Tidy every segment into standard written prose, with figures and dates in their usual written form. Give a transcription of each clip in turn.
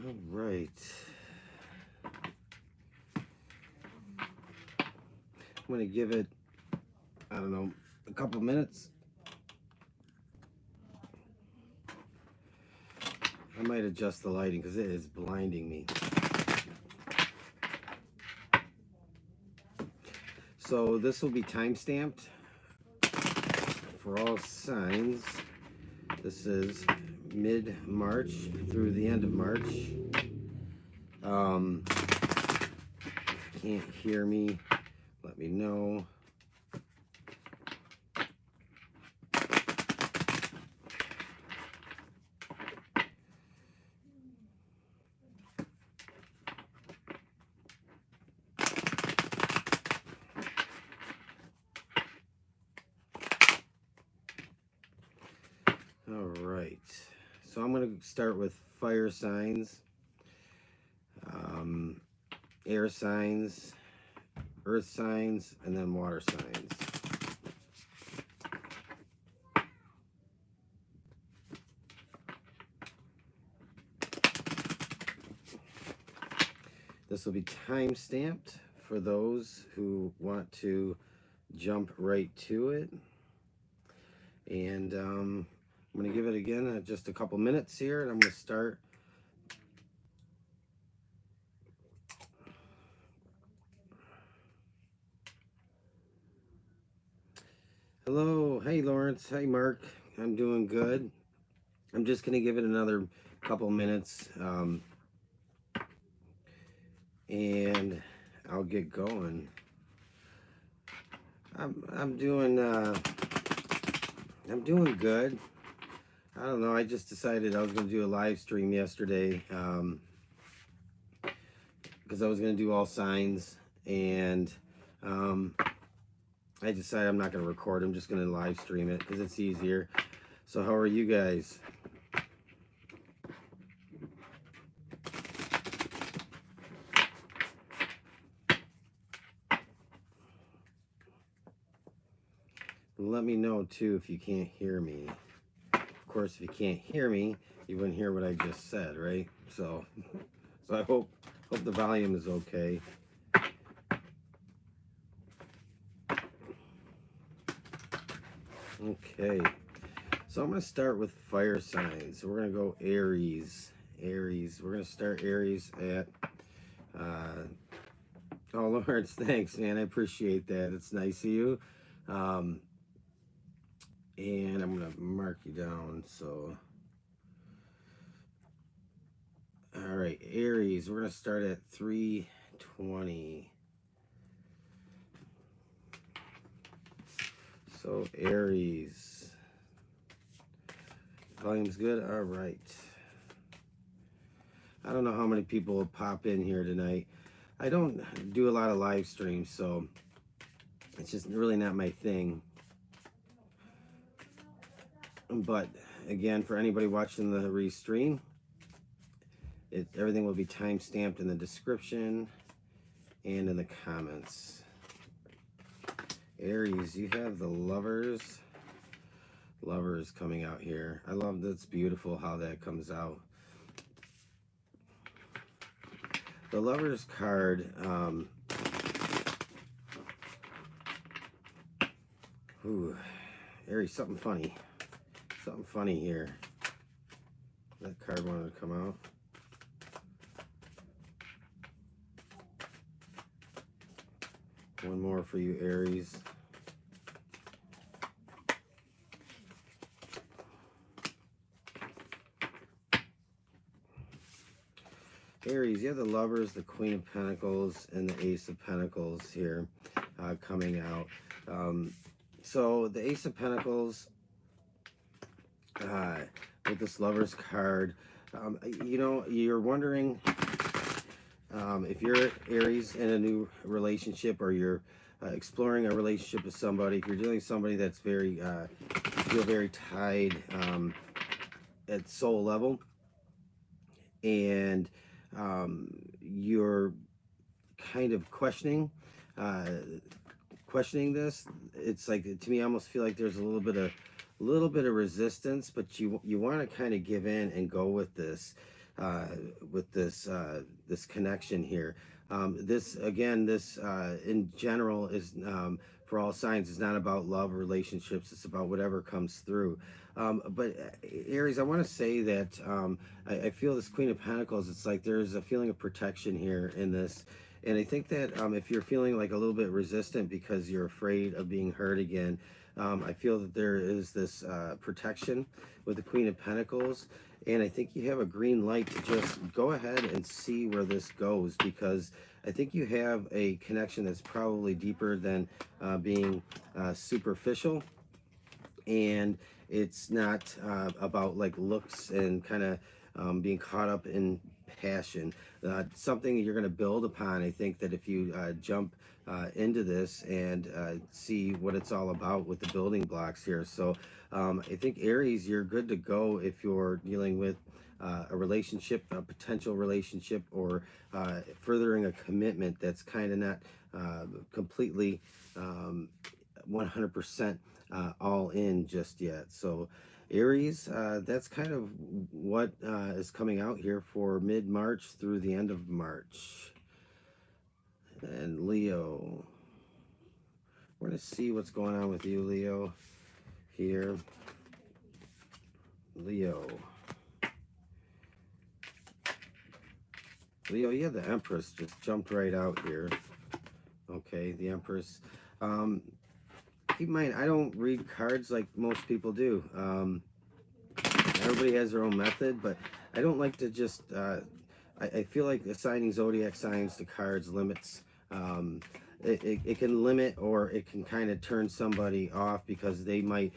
All right. I'm going to give it, I don't know, a couple minutes. I might adjust the lighting because it is blinding me. So this will be time-stamped for all signs. This is mid-March through the end of March. If you can't hear me, let me know. All right, so I'm going to start with fire signs, air signs, earth signs, and then water signs. This will be time stamped for those who want to jump right to it. And I'm going to give it again just a couple minutes here, and I'm going to start. Hello. Hey, Lawrence. Hey, Mark. I'm doing good. I'm just going to give it another couple minutes, and I'll get going. I'm doing good. I don't know. I just decided I was going to do a live stream yesterday because I was going to do all signs, and I decided I'm not going to record. I'm just going to live stream it because it's easier. So how are you guys? Let me know too if you can't hear me. Of course, if you can't hear me, you wouldn't hear what I just said, right? So I hope the volume is okay. Okay, so I'm going to start with fire signs. So we're going to go Aries. Aries. We're going to start Aries at oh, Lawrence, thanks, man. I appreciate that. It's nice of you. And I'm going to mark you down. So, all right, Aries. We're going to start at 320. So, Aries. Volume's good? All right. I don't know how many people will pop in here tonight. I don't do a lot of live streams, so it's just really not my thing. But again, for anybody watching the restream, everything will be time stamped in the description and in the comments. Aries, you have the Lovers. Lovers coming out here. I love that's beautiful how that comes out. The Lovers card, Aries, something funny. Something funny here. That card wanted to come out. One more for you, Aries. Aries, you have the Lovers, the Queen of Pentacles, and the Ace of Pentacles here coming out. So the Ace of Pentacles with this Lovers card, you know, you're wondering if you're Aries in a new relationship, or you're exploring a relationship with somebody, if you're dealing with somebody that's very, feel very tied at soul level, and you're kind of questioning this. It's like, to me, I almost feel like there's a little bit of resistance, but you want to kind of give in and go with this. with this this connection here. This again, this in general is for all signs. It's not about love or relationships. It's about whatever comes through. But Aries, I want to say that I feel this Queen of Pentacles. It's like there's a feeling of protection here in this. And I think that if you're feeling like a little bit resistant because you're afraid of being hurt again, I feel that there is this protection with the Queen of Pentacles. And I think you have a green light to just go ahead and see where this goes, because I think you have a connection that's probably deeper than being superficial. And it's not about like looks and kind of being caught up in passion. Something you're going to build upon. I think that if you jump into this and see what it's all about with the building blocks here. So I think Aries, you're good to go if you're dealing with a relationship, a potential relationship, or furthering a commitment that's kind of not completely 100% all in just yet. So Aries, that's kind of what is coming out here for mid-March through the end of March. And Leo, we're going to see what's going on with you, Leo, here. Leo, yeah, the Empress just jumped right out here. Okay, the Empress. Keep in mind, I don't read cards like most people do. Everybody has their own method, but I don't like to just, I feel like assigning zodiac signs to cards limits, it can limit, or it can kind of turn somebody off because they might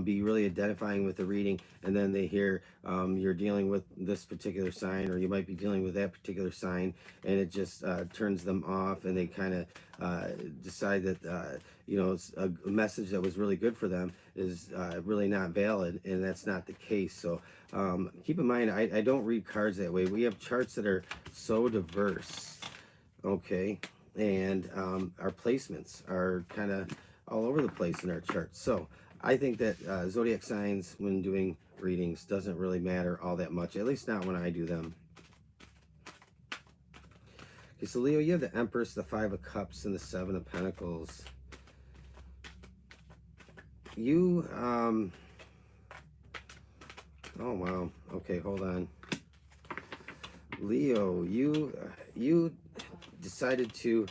be really identifying with the reading, and then they hear you're dealing with this particular sign, or you might be dealing with that particular sign, and it just turns them off, and they kind of decide that you know, a message that was really good for them is really not valid, and that's not the case. So keep in mind, I don't read cards that way. We have charts that are so diverse, okay, and our placements are kind of all over the place in our charts. So I think that zodiac signs, when doing readings, doesn't really matter all that much, at least not when I do them. Okay, so Leo, you have the Empress, the Five of Cups, and the Seven of Pentacles. You, oh wow, okay, hold on. Leo, you decided to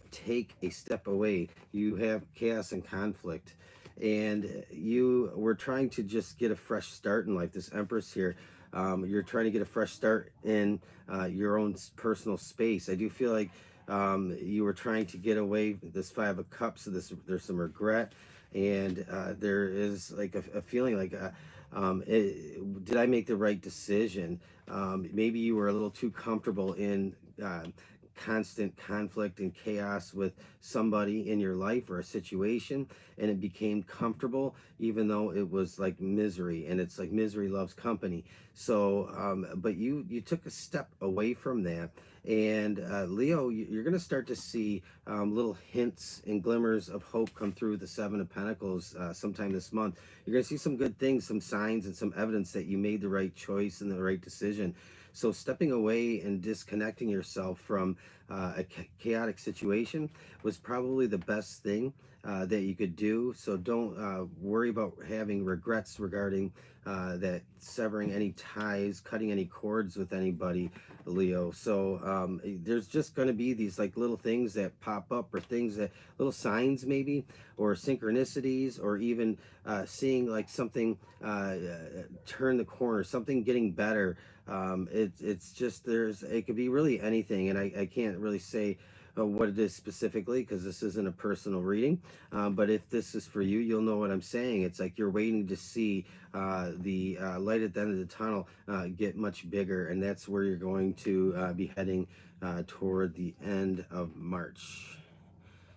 take a step away. You have chaos and conflict, and you were trying to just get a fresh start in life. This Empress here, you're trying to get a fresh start in your own personal space. I do feel like you were trying to get away this Five of Cups, so there's some regret, and there is like a feeling like did I make the right decision? Maybe you were a little too comfortable in constant conflict and chaos with somebody in your life or a situation, and it became comfortable even though it was like misery, and it's like misery loves company. So but you took a step away from that, and Leo, you're going to start to see little hints and glimmers of hope come through the Seven of Pentacles sometime this month. You're going to see some good things, some signs, and some evidence that you made the right choice and the right decision. So stepping away and disconnecting yourself from a chaotic situation was probably the best thing that you could do. So don't worry about having regrets regarding that, severing any ties, cutting any cords with anybody, Leo. So there's just going to be these like little things that pop up, or things that, little signs maybe, or synchronicities, or even seeing like something turn the corner, something getting better. It's just, it could be really anything, and I can't really say what it is specifically because this isn't a personal reading, but if this is for you, you'll know what I'm saying. It's like you're waiting to see the light at the end of the tunnel get much bigger, and that's where you're going to be heading toward the end of March.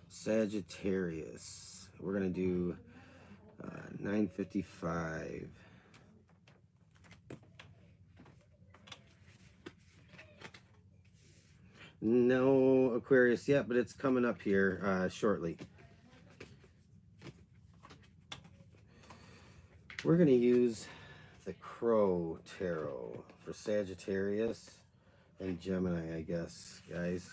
Sagittarius, we're gonna do 955. No Aquarius yet, but it's coming up here shortly. We're going to use the Crow Tarot for Sagittarius and Gemini, I guess, guys.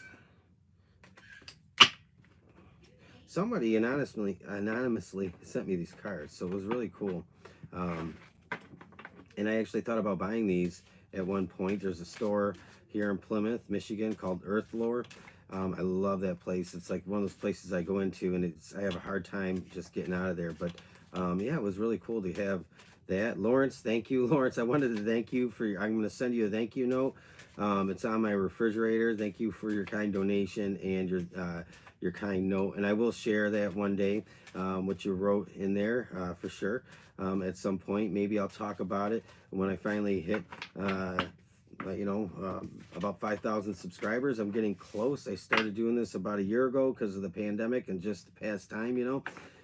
Somebody anonymously sent me these cards, so it was really cool. And I actually thought about buying these at one point. There's a store here in Plymouth, Michigan called Earthlore. I love that place. It's like one of those places I go into, and I have a hard time just getting out of there. But yeah, it was really cool to have that. Lawrence, thank you. Lawrence, I wanted to thank you for I'm going to send you a thank you note. It's on my refrigerator. Thank you for your kind donation and your kind note. And I will share that one day, what you wrote in there for sure. At some point, maybe I'll talk about it when I finally hit, about 5,000 subscribers. I'm getting close. I started doing this about a year ago because of the pandemic and just the past time,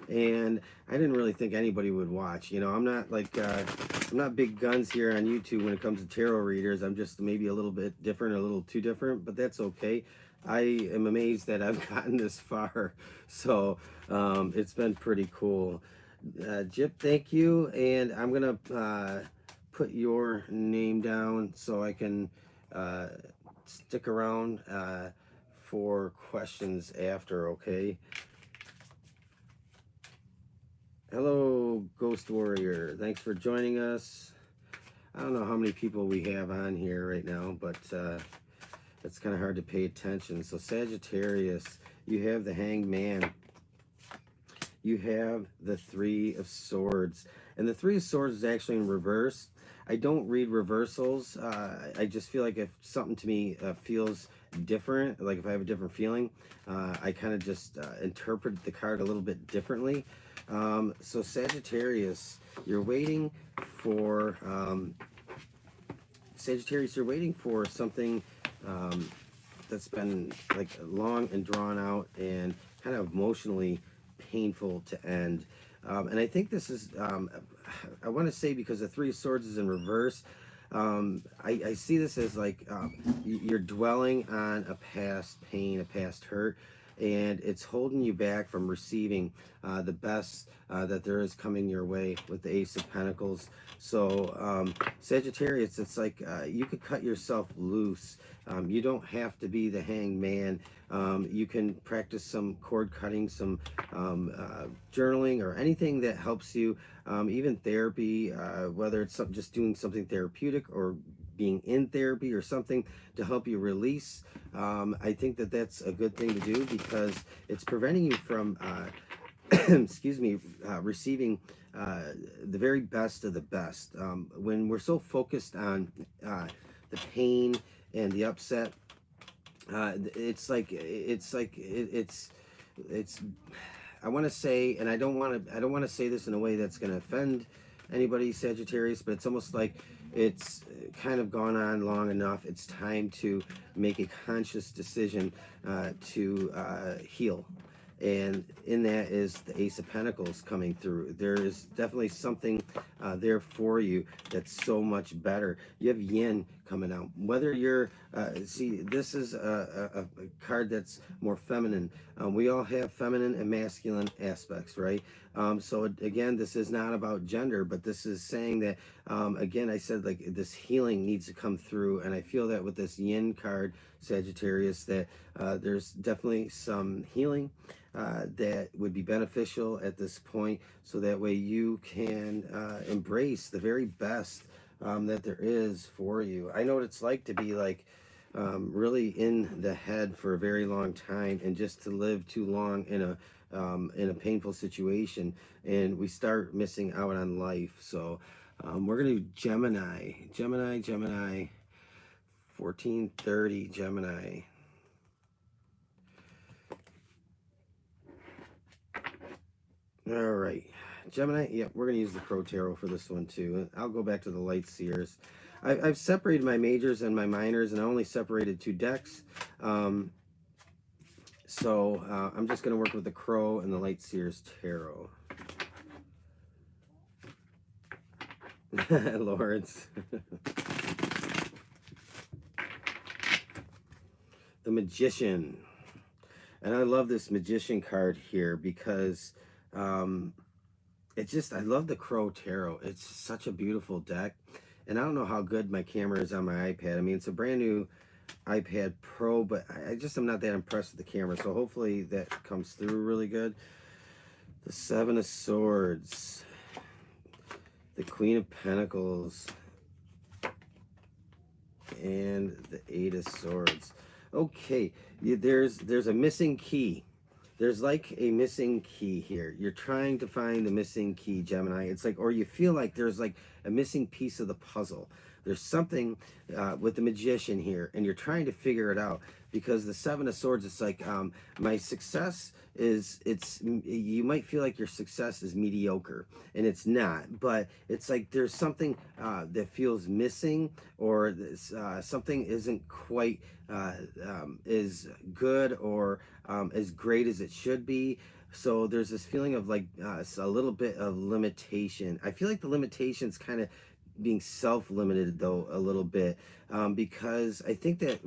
and I didn't really think anybody would watch. I'm not like, I'm not big guns here on YouTube when it comes to tarot readers. I'm just maybe a little bit different, a little too different, but that's okay. I am amazed that I've gotten this far. So it's been pretty cool. Jip, thank you. And I'm going to put your name down so I can stick around for questions after, okay? Hello, Ghost Warrior. Thanks for joining us. I don't know how many people we have on here right now, but it's kind of hard to pay attention. So Sagittarius, you have the Hanged Man. You have the Three of Swords. And the Three of Swords is actually in reverse. I don't read reversals. I just feel like if something to me feels different, like if I have a different feeling, I kind of just interpret the card a little bit differently. So Sagittarius, you're waiting for something that's been like long and drawn out and kind of emotionally painful to end. And I think this is, I want to say, because the Three of Swords is in reverse, I see this as like you're dwelling on a past pain, a past hurt, and it's holding you back from receiving the best that there is coming your way with the Ace of Pentacles. So Sagittarius, it's like you could cut yourself loose. You don't have to be the Hanged Man. You can practice some cord cutting, some journaling, or anything that helps you, even therapy, whether it's just doing something therapeutic or being in therapy or something to help you release. I think that that's a good thing to do because it's preventing you from excuse me, receiving the very best of the best. When we're so focused on the pain and the upset, it's I want to say, and I don't want to say this in a way that's going to offend anybody, Sagittarius, but it's almost like it's kind of gone on long enough. It's time to make a conscious decision to heal. And in that is the Ace of Pentacles coming through. There is definitely something there for you that's so much better. You have Yin coming out. Whether you're, see, this is a card that's more feminine. We all have feminine and masculine aspects, right? So again, this is not about gender, but this is saying that, again, I said like this healing needs to come through. And I feel that with this Yin card, Sagittarius, that there's definitely some healing that would be beneficial at this point, so that way you can embrace the very best that there is for you. I know what it's like to be like really in the head for a very long time, and just to live too long in a painful situation, and we start missing out on life. So we're gonna do Gemini, 1430 Gemini. All right, Gemini. Yeah, we're gonna use the Crow Tarot for this one too. I'll go back to the light Seers. I've separated my majors and my minors, and I only separated 2 decks. So I'm just gonna work with the Crow and the light Seers Tarot. Lawrence. The Magician. And I love this Magician card here because it's just, I love the Crow Tarot. It's such a beautiful deck. And I don't know how good my camera is on my iPad. I mean, it's a brand new iPad Pro, but I just am not that impressed with the camera. So hopefully that comes through really good. The Seven of Swords. The Queen of Pentacles. And the Eight of Swords. Okay, there's a missing key. There's like a missing key here. You're trying to find the missing key, Gemini. It's like, or you feel like there's like a missing piece of the puzzle. There's something with the Magician here, and you're trying to figure it out, because the Seven of Swords, it's like, my success is, you might feel like your success is mediocre, and it's not, but it's like there's something that feels missing, or something isn't quite as good or as great as it should be. So there's this feeling of like a little bit of limitation. I feel like the limitation's kind of being self-limited though a little bit, because I think that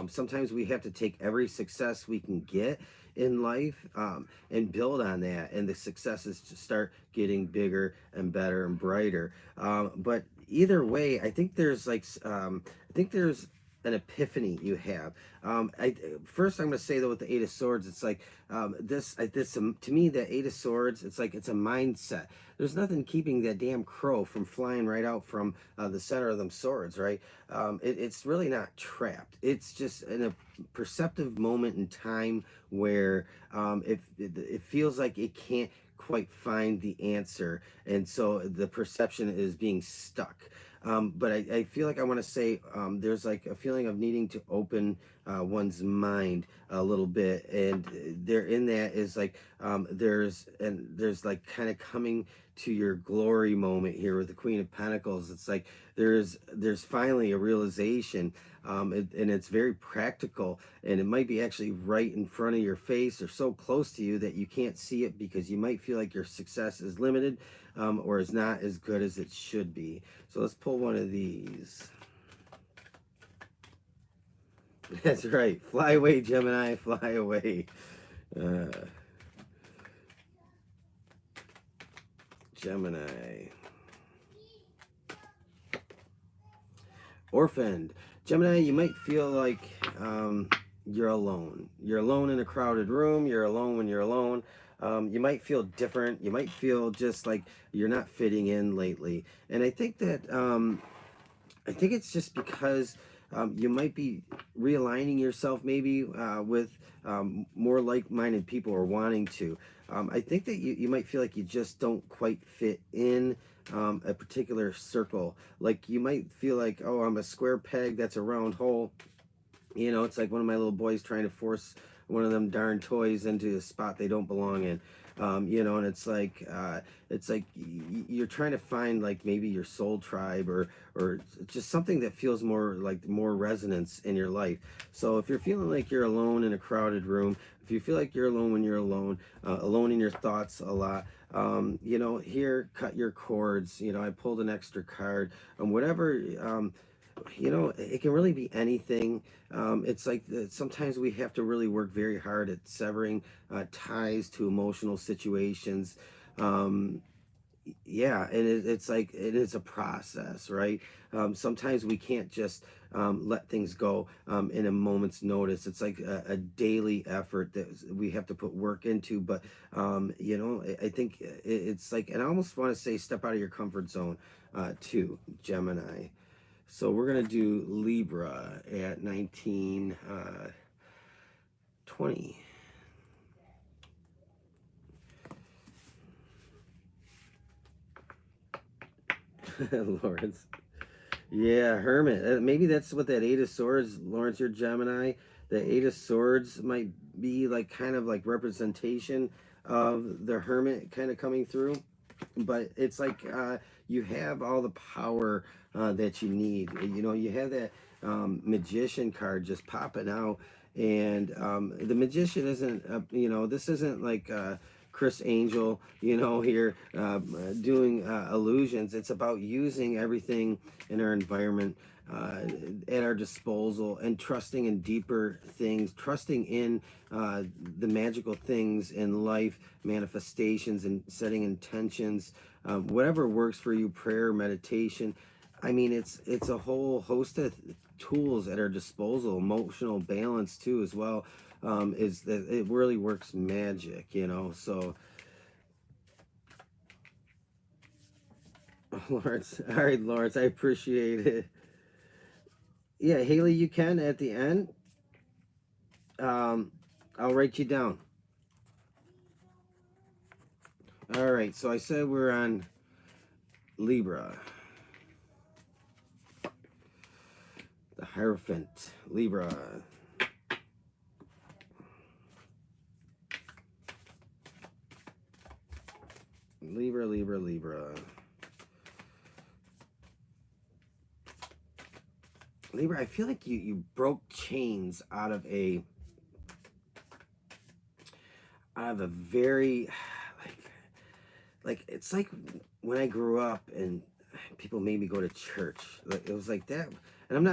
sometimes we have to take every success we can get in life and build on that, and the successes to start getting bigger and better and brighter. But either way, I think there's like I think there's an epiphany you have. First, I'm going to say though, with the Eight of Swords, it's like to me, the Eight of Swords, it's like it's a mindset. There's nothing keeping that damn crow from flying right out from the center of them swords, right? It's really not trapped. It's just in a perceptive moment in time where it feels like it can't quite find the answer, and so the perception is being stuck. But I feel like I want to say there's like a feeling of needing to open one's mind a little bit, and there in that is like there's like kind of coming to your glory moment here with the Queen of Pentacles. It's like there's finally a realization, and it's very practical, and it might be actually right in front of your face or so close to you that you can't see it, because you might feel like your success is limited, or is not as good as it should be. So let's pull one of these. That's right. Fly away, Gemini. Fly away. Gemini. Orphaned. Gemini, you might feel like you're alone. You're alone in a crowded room. You're alone when you're alone. You might feel different. You might feel just like you're not fitting in lately. And I think that I think it's just because you might be realigning yourself maybe with more like-minded people, or wanting to. I think that you might feel like you just don't quite fit in a particular circle. Like you might feel like, oh, I'm a square peg that's a round hole. You know, it's like one of my little boys trying to force one of them darn toys into a spot they don't belong in. You know, and it's like you're trying to find like maybe your soul tribe, or just something that feels more like more resonance in your life. So if you're feeling like you're alone in a crowded room, if you feel like you're alone when you're alone, alone in your thoughts a lot, you know, here, cut your cords. You know, I pulled an extra card, and whatever. You know, it can really be anything. It's like sometimes we have to really work very hard at severing ties to emotional situations. Yeah, and it's like it is a process, right? Sometimes we can't just let things go in a moment's notice. It's like a daily effort that we have to put work into. But you know, I think it's like, and I almost want to say step out of your comfort zone too, Gemini. So we're going to do Libra at 1920. Lawrence. Yeah, Hermit. Maybe that's what that Eight of Swords, Lawrence, you're Gemini. The Eight of Swords might be like kind of like representation of the Hermit kind of coming through. But it's like you have all the power that you need. You know, you have that Magician card just popping out, and the Magician isn't, you know, this isn't like Chris Angel, you know, here doing illusions. It's about using everything in our environment at our disposal, and trusting in deeper things, trusting in the magical things in life, manifestations, and setting intentions, whatever works for you, prayer, meditation. I mean, it's a whole host of tools at our disposal. Emotional balance too, as well, is that it really works magic, you know. So Lawrence, all right, Lawrence, I appreciate it. Yeah, Haley, you can at the end. I'll write you down. All right, so I said we're on Libra, the Hierophant, Libra. Libra, Libra, Libra. Libra, I feel like you broke chains out of a very like it's like when I grew up and people made me go to church. Like, it was like that. And I'm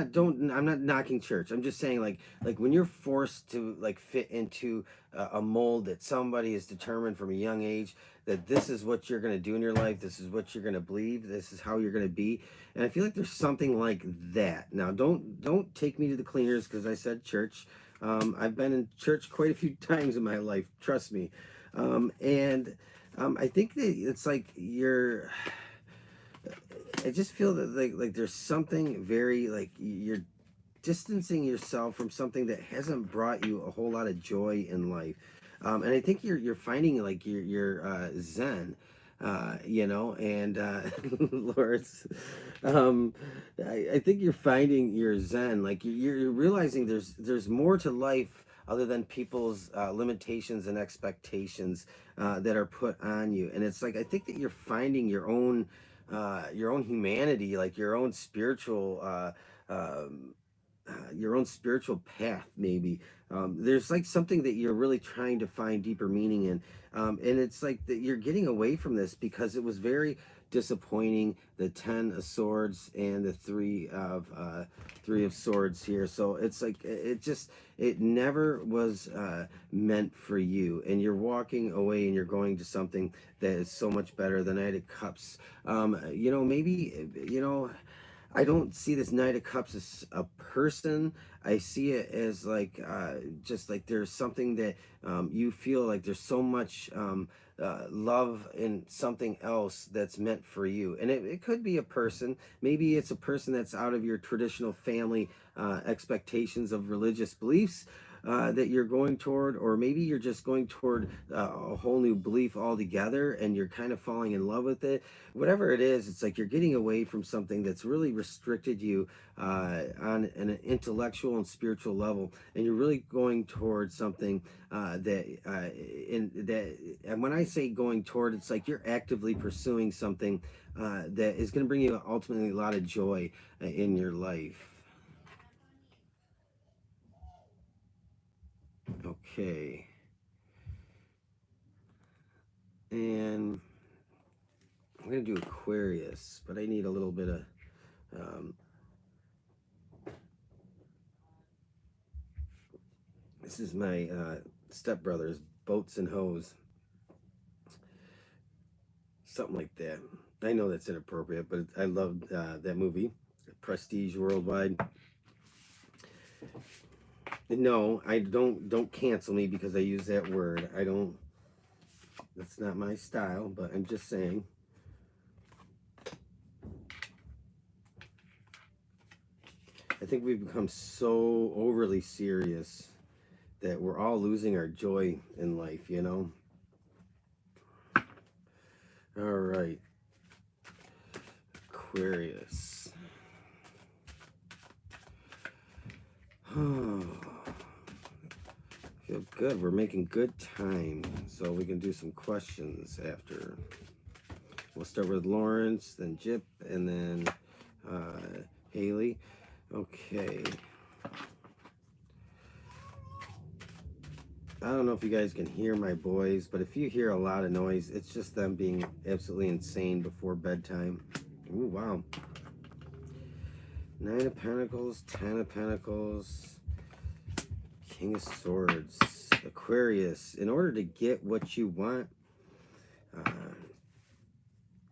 not knocking church. I'm just saying like when you're forced to like fit into a mold that somebody is determined from a young age that this is what you're going to do in your life, this is what you're going to believe, this is how you're going to be. And I feel like there's something like that. Now don't take me to the cleaners because I said church. I've been in church quite a few times in my life, trust me. I think that it's like I just feel that like there's something very like you're distancing yourself from something that hasn't brought you a whole lot of joy in life. And I think you're finding like your zen, you know, and Lawrence, I think you're finding your zen. Like you're realizing there's more to life other than people's limitations and expectations that are put on you. And it's like I think that you're finding your own humanity, like your own spiritual path, maybe. There's like something that you're really trying to find deeper meaning in. And it's like that you're getting away from this because it was very disappointing, the 10 of swords and the three of swords here. So it's like it never was meant for you, and you're walking away and you're going to something that is so much better. The Knight of Cups, you know, maybe, you know, I don't see this Knight of Cups as a person. I see it as like just like there's something that you feel like there's so much love in something else that's meant for you. And it could be a person. Maybe it's a person that's out of your traditional family expectations of religious beliefs. That you're going toward, or maybe you're just going toward a whole new belief altogether and you're kind of falling in love with it. Whatever it is, it's like you're getting away from something that's really restricted you on an intellectual and spiritual level, and you're really going toward something and when I say going toward, it's like you're actively pursuing something that is going to bring you ultimately a lot of joy in your life. Okay. And I'm going to do Aquarius, but I need a little bit of... this is my stepbrother's Boats and Hoes. Something like that. I know that's inappropriate, but I loved that movie. Prestige Worldwide. No, I don't cancel me because I use that word. I don't... That's not my style, but I'm just saying. I think we've become so overly serious that we're all losing our joy in life, you know? All right. Aquarius. Oh, feel good. We're making good time, so we can do some questions after. We'll start with Lawrence, then Jip, and then Haley. Okay. I don't know if you guys can hear my boys, but if you hear a lot of noise, it's just them being absolutely insane before bedtime. Ooh, wow. Nine of Pentacles, Ten of Pentacles, King of Swords, Aquarius. In order to get what you want,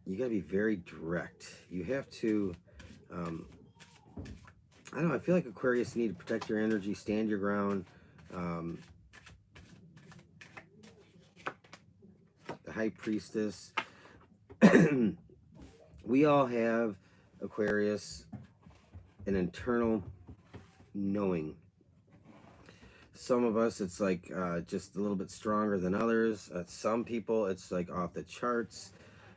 you got to be very direct. You have to, I don't know, I feel like Aquarius, you need to protect your energy, stand your ground. The High Priestess. We all have, Aquarius, an internal knowing. Some of us, it's like just a little bit stronger than others. Some people, it's like off the charts.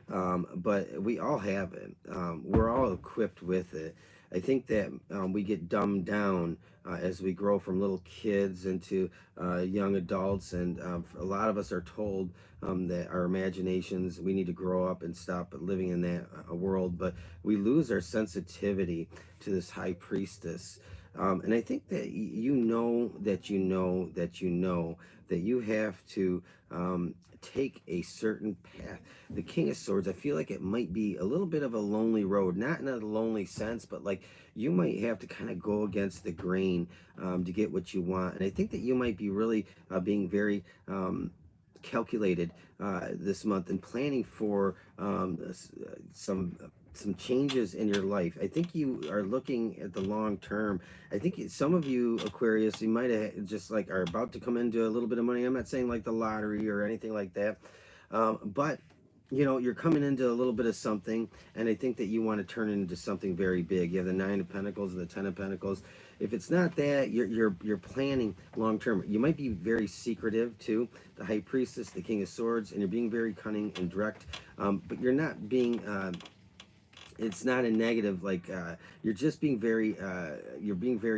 But we all have it. We're all equipped with it. I think that we get dumbed down as we grow from little kids into young adults, and a lot of us are told that our imaginations, we need to grow up and stop living in that world, but we lose our sensitivity to this High Priestess. And I think that you know that you know that you know that you have to take a certain path. The King of Swords, I feel like it might be a little bit of a lonely road, not in a lonely sense, but like you might have to kind of go against the grain to get what you want. And I think that you might be really being very calculated this month and planning for some changes in your life. I think you are looking at the long term. I think some of you, Aquarius, you might have just like are about to come into a little bit of money. I'm not saying like the lottery or anything like that, but you know, you're coming into a little bit of something, and I think that you want to turn it into something very big. You have the Nine of Pentacles and the Ten of Pentacles. If it's not that, you're planning long term. You might be very secretive too. The High Priestess, the King of Swords, and you're being very cunning and direct, but you're not being it's not a negative, like you're just being very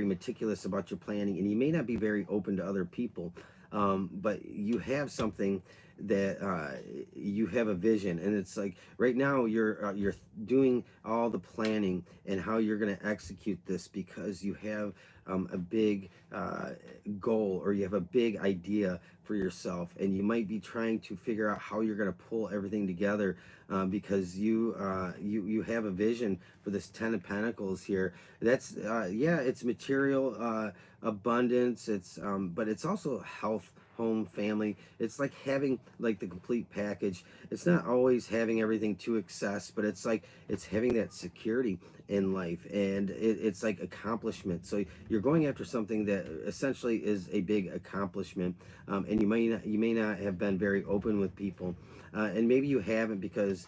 meticulous about your planning, and you may not be very open to other people, but you have something that you have a vision, and it's like right now you're doing all the planning and how you're going to execute this because you have a big goal, or you have a big idea for yourself, and you might be trying to figure out how you're going to pull everything together because you have a vision for this Ten of Pentacles here. That's yeah, it's material abundance, it's but it's also health, home, family. It's like having like the complete package. It's not always having everything to excess, but it's like it's having that security in life, and it's like accomplishment. So you're going after something that essentially is a big accomplishment, and you may not have been very open with people, and maybe you haven't because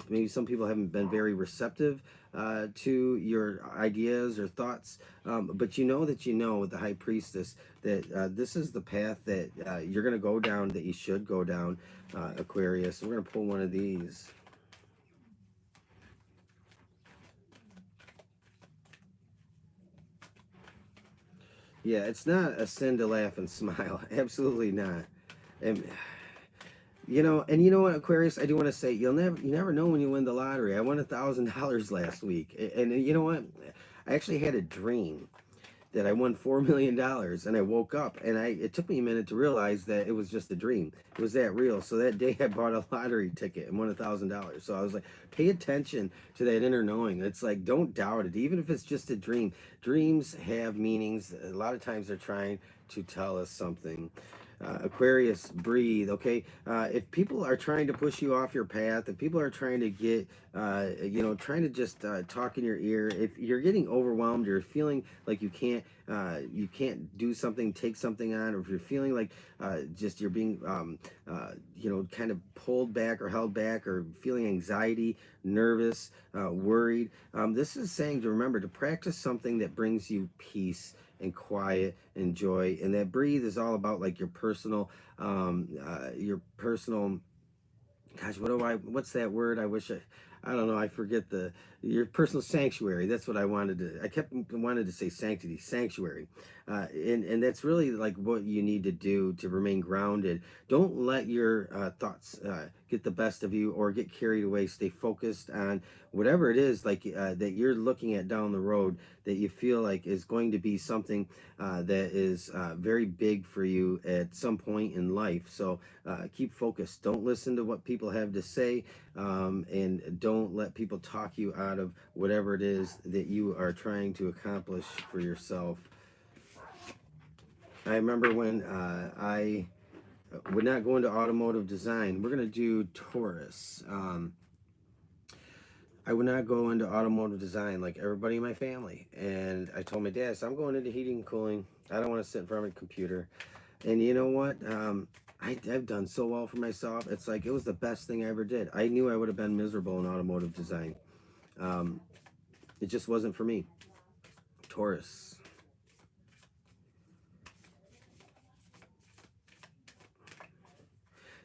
maybe some people haven't been very receptive to your ideas or thoughts, but you know that you know with the High Priestess that this is the path that you're going to go down, that you should go down, Aquarius. We're going to pull one of these. Yeah, it's not a sin to laugh and smile. Absolutely not. And you know what, Aquarius, I do want to say you never know when you win the lottery. I won $1,000 last week, and you know what? I actually had a dream that I won $4 million, and I woke up, and it took me a minute to realize that it was just a dream. It was that real. So that day I bought a lottery ticket and won $1,000. So I was like, pay attention to that inner knowing. It's like, don't doubt it, even if it's just a dream. Dreams have meanings. A lot of times they're trying to tell us something. Aquarius, breathe, okay? If people are trying to push you off your path, if people are trying to get, trying to just talk in your ear, if you're getting overwhelmed, you're feeling like you can't do something, take something on, or if you're feeling like just you're being, kind of pulled back or held back, or feeling anxiety, nervous, worried, this is saying to remember to practice something that brings you peace and quiet and joy. And that breathe is all about like your personal gosh, what's that word? I don't know, I forget your personal sanctuary. That's what I wanted to say sanctuary. And that's really like what you need to do to remain grounded. Don't let your thoughts get the best of you or get carried away. Stay focused on whatever it is like that you're looking at down the road that you feel like is going to be something that is very big for you at some point in life. So keep focused. Don't listen to what people have to say, and don't let people talk you out of whatever it is that you are trying to accomplish for yourself. I remember when I would not go into automotive design. We're going to do Taurus. I would not go into automotive design like everybody in my family. And I told my dad, so I'm going into heating and cooling. I don't want to sit in front of a computer. And you know what? I've done so well for myself. It's like it was the best thing I ever did. I knew I would have been miserable in automotive design. It just wasn't for me. Taurus.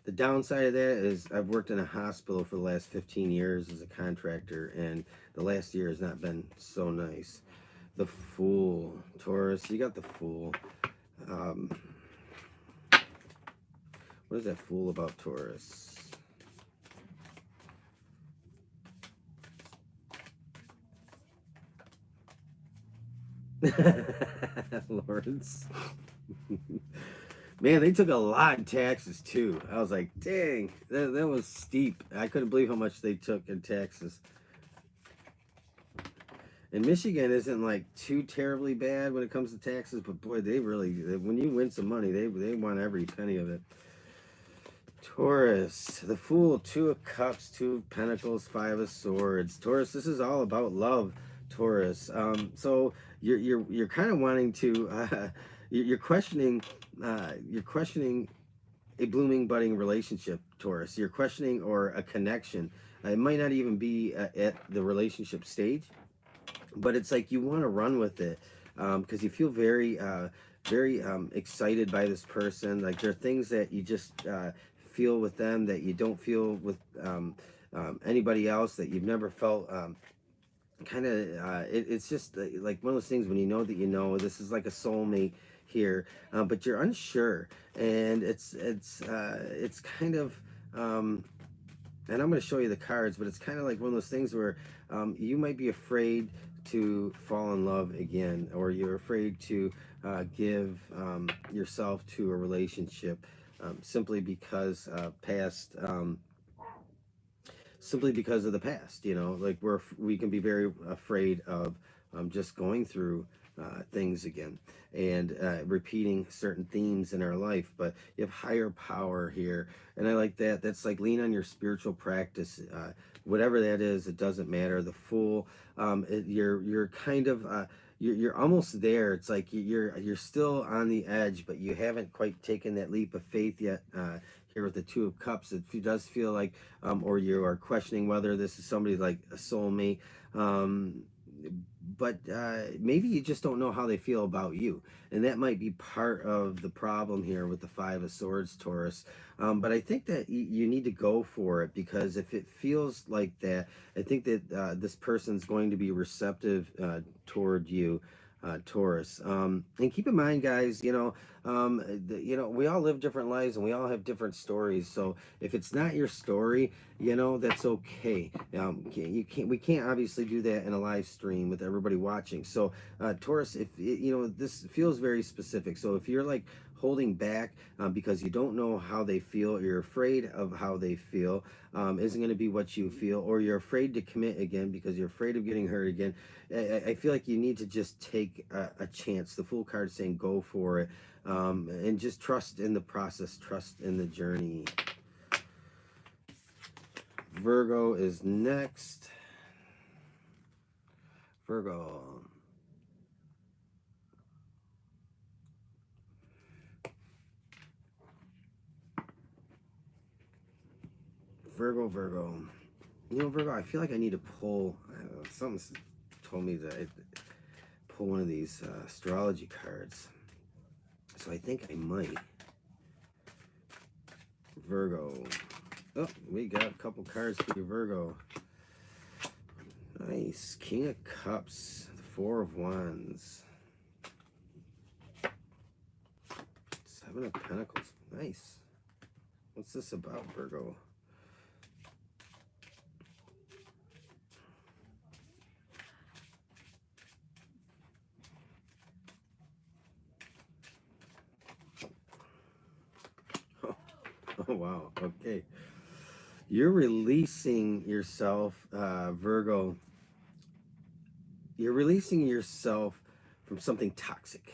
The downside of that is I've worked in a hospital for the last 15 years as a contractor, and the last year has not been so nice. The Fool. Taurus, you got the Fool. What is that Fool about Taurus? Lawrence. Man, they took a lot in taxes too. I was like, dang, that was steep. I couldn't believe how much they took in taxes. And Michigan isn't like too terribly bad when it comes to taxes, but boy, they really, when you win some money, they want every penny of it. Taurus, the Fool, 2 of Cups, 2 of Pentacles, 5 of Swords. Taurus, this is all about love, Taurus. So you're kind of wanting to, you're questioning a blooming, budding relationship, Taurus. You're questioning or a connection. It might not even be at the relationship stage, but it's like you want to run with it because you feel very excited by this person. Like there are things that you just feel with them that you don't feel with anybody else, that you've never felt. It's just like one of those things when you know that you know this is like a soulmate here, but you're unsure, and it's kind of and I'm going to show you the cards, but it's kind of like one of those things where you might be afraid to fall in love again, or you're afraid to give yourself to a relationship simply because simply because of the past. You know, like we can be very afraid of just going through things again and repeating certain themes in our life. But you have higher power here, and I like that. That's like lean on your spiritual practice, whatever that is. It doesn't matter. The Fool, you're kind of you're almost there. It's like you're still on the edge, but you haven't quite taken that leap of faith yet. Here with the 2 of Cups, it does feel like, or you are questioning whether this is somebody like a soulmate. But maybe you just don't know how they feel about you, and that might be part of the problem here with the 5 of Swords, Taurus. But I think that you need to go for it, because if it feels like that, I think that this person's going to be receptive toward you, Taurus. And keep in mind, guys, you know, we all live different lives and we all have different stories. So if it's not your story, you know, that's okay. We can't obviously do that in a live stream with everybody watching. So Taurus, if you know, this feels very specific. So if you're like holding back because you don't know how they feel, you're afraid of how they feel, isn't going to be what you feel, or you're afraid to commit again because you're afraid of getting hurt again, I feel like you need to just take a chance. The Fool card saying go for it, and just trust in the process, trust in the journey. Virgo is next. Virgo. Virgo. You know, Virgo, I feel like I need to pull, I don't know, something's told me that I pull one of these astrology cards. So I think I might. Virgo. Oh, we got a couple cards for you, Virgo. Nice. King of Cups. The 4 of Wands. 7 of Pentacles. Nice. What's this about, Virgo? Oh, wow. Okay. You're releasing yourself, Virgo. You're releasing yourself from something toxic.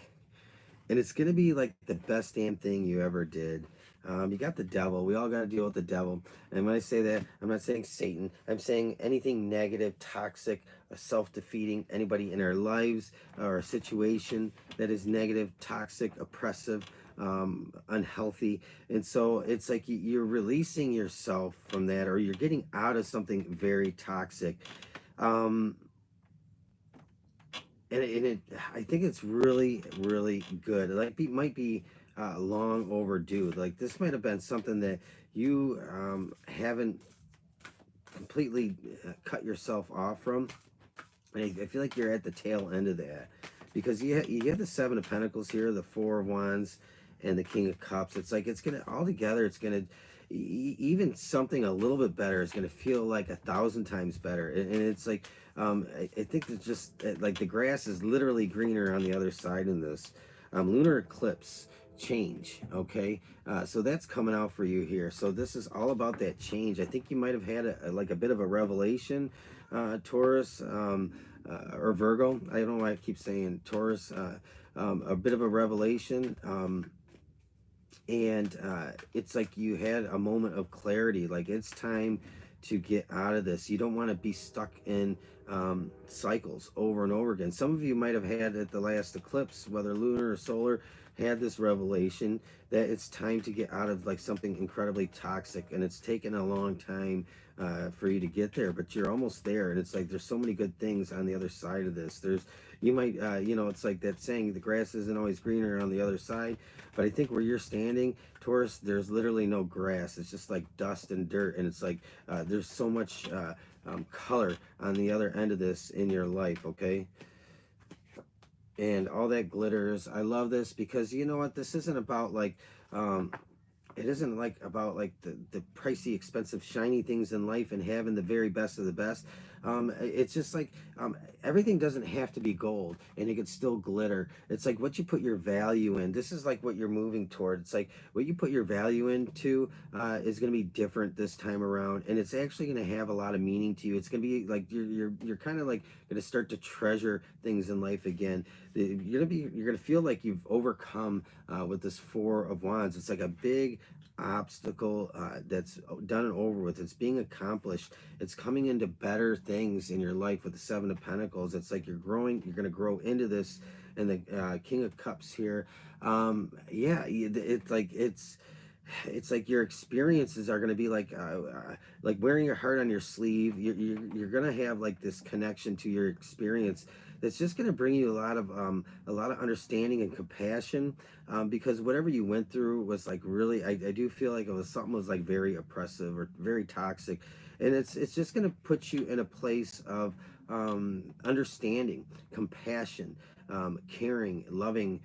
And it's going to be like the best damn thing you ever did. You got the devil. We all got to deal with the devil. And when I say that, I'm not saying Satan. I'm saying anything negative, toxic, self-defeating, anybody in our lives or a situation that is negative, toxic, oppressive, unhealthy. And so it's like you're releasing yourself from that, or you're getting out of something very toxic. I think it's really, really good. Like, might be long overdue. Like, this might have been something that you haven't completely cut yourself off from. And I feel like you're at the tail end of that, because you have the Seven of Pentacles here, the Four of Wands, and the King of Cups. It's like it's gonna all together. It's gonna even something a little bit better is gonna feel like 1,000 times better. And it's like I think it's just like the grass is literally greener on the other side in this lunar eclipse change. Okay, so that's coming out for you here. So this is all about that change. I think you might have had like a bit of a revelation, Taurus, or Virgo. I don't know why I keep saying Taurus. A bit of a revelation. And it's like you had a moment of clarity. Like, it's time to get out of this. You don't want to be stuck in cycles over and over again. Some of you might have had at the last eclipse, whether lunar or solar, had this revelation that it's time to get out of like something incredibly toxic, and it's taken a long time for you to get there, but you're almost there. And it's like there's so many good things on the other side of this. You might you know, it's like that saying, the grass isn't always greener on the other side. But I think where you're standing, Taurus, there's literally no grass. It's just like dust and dirt. And it's like there's so much color on the other end of this in your life. Okay, and all that glitters. I love this, because you know what, this isn't about like it isn't like about like the pricey, expensive, shiny things in life and having the very best of the best. It's just like everything doesn't have to be gold, and it could still glitter. It's like what you put your value in. This is like what you're moving toward. It's like what you put your value into is going to be different this time around, and it's actually going to have a lot of meaning to you. It's going to be like you're kind of like going to start to treasure things in life again. You're gonna feel like you've overcome with this Four of Wands. It's like a big obstacle that's done and over with. It's being accomplished. It's coming into better things in your life with the Seven of Pentacles. It's like you're growing. You're gonna grow into this. And the King of Cups here. Yeah, it's like your experiences are going to be like wearing your heart on your sleeve. You're going to have like this connection to your experience that's just going to bring you a lot of understanding and compassion, because whatever you went through was like really, I do feel like it was something was like very oppressive or very toxic, and it's just going to put you in a place of understanding, compassion, caring, loving,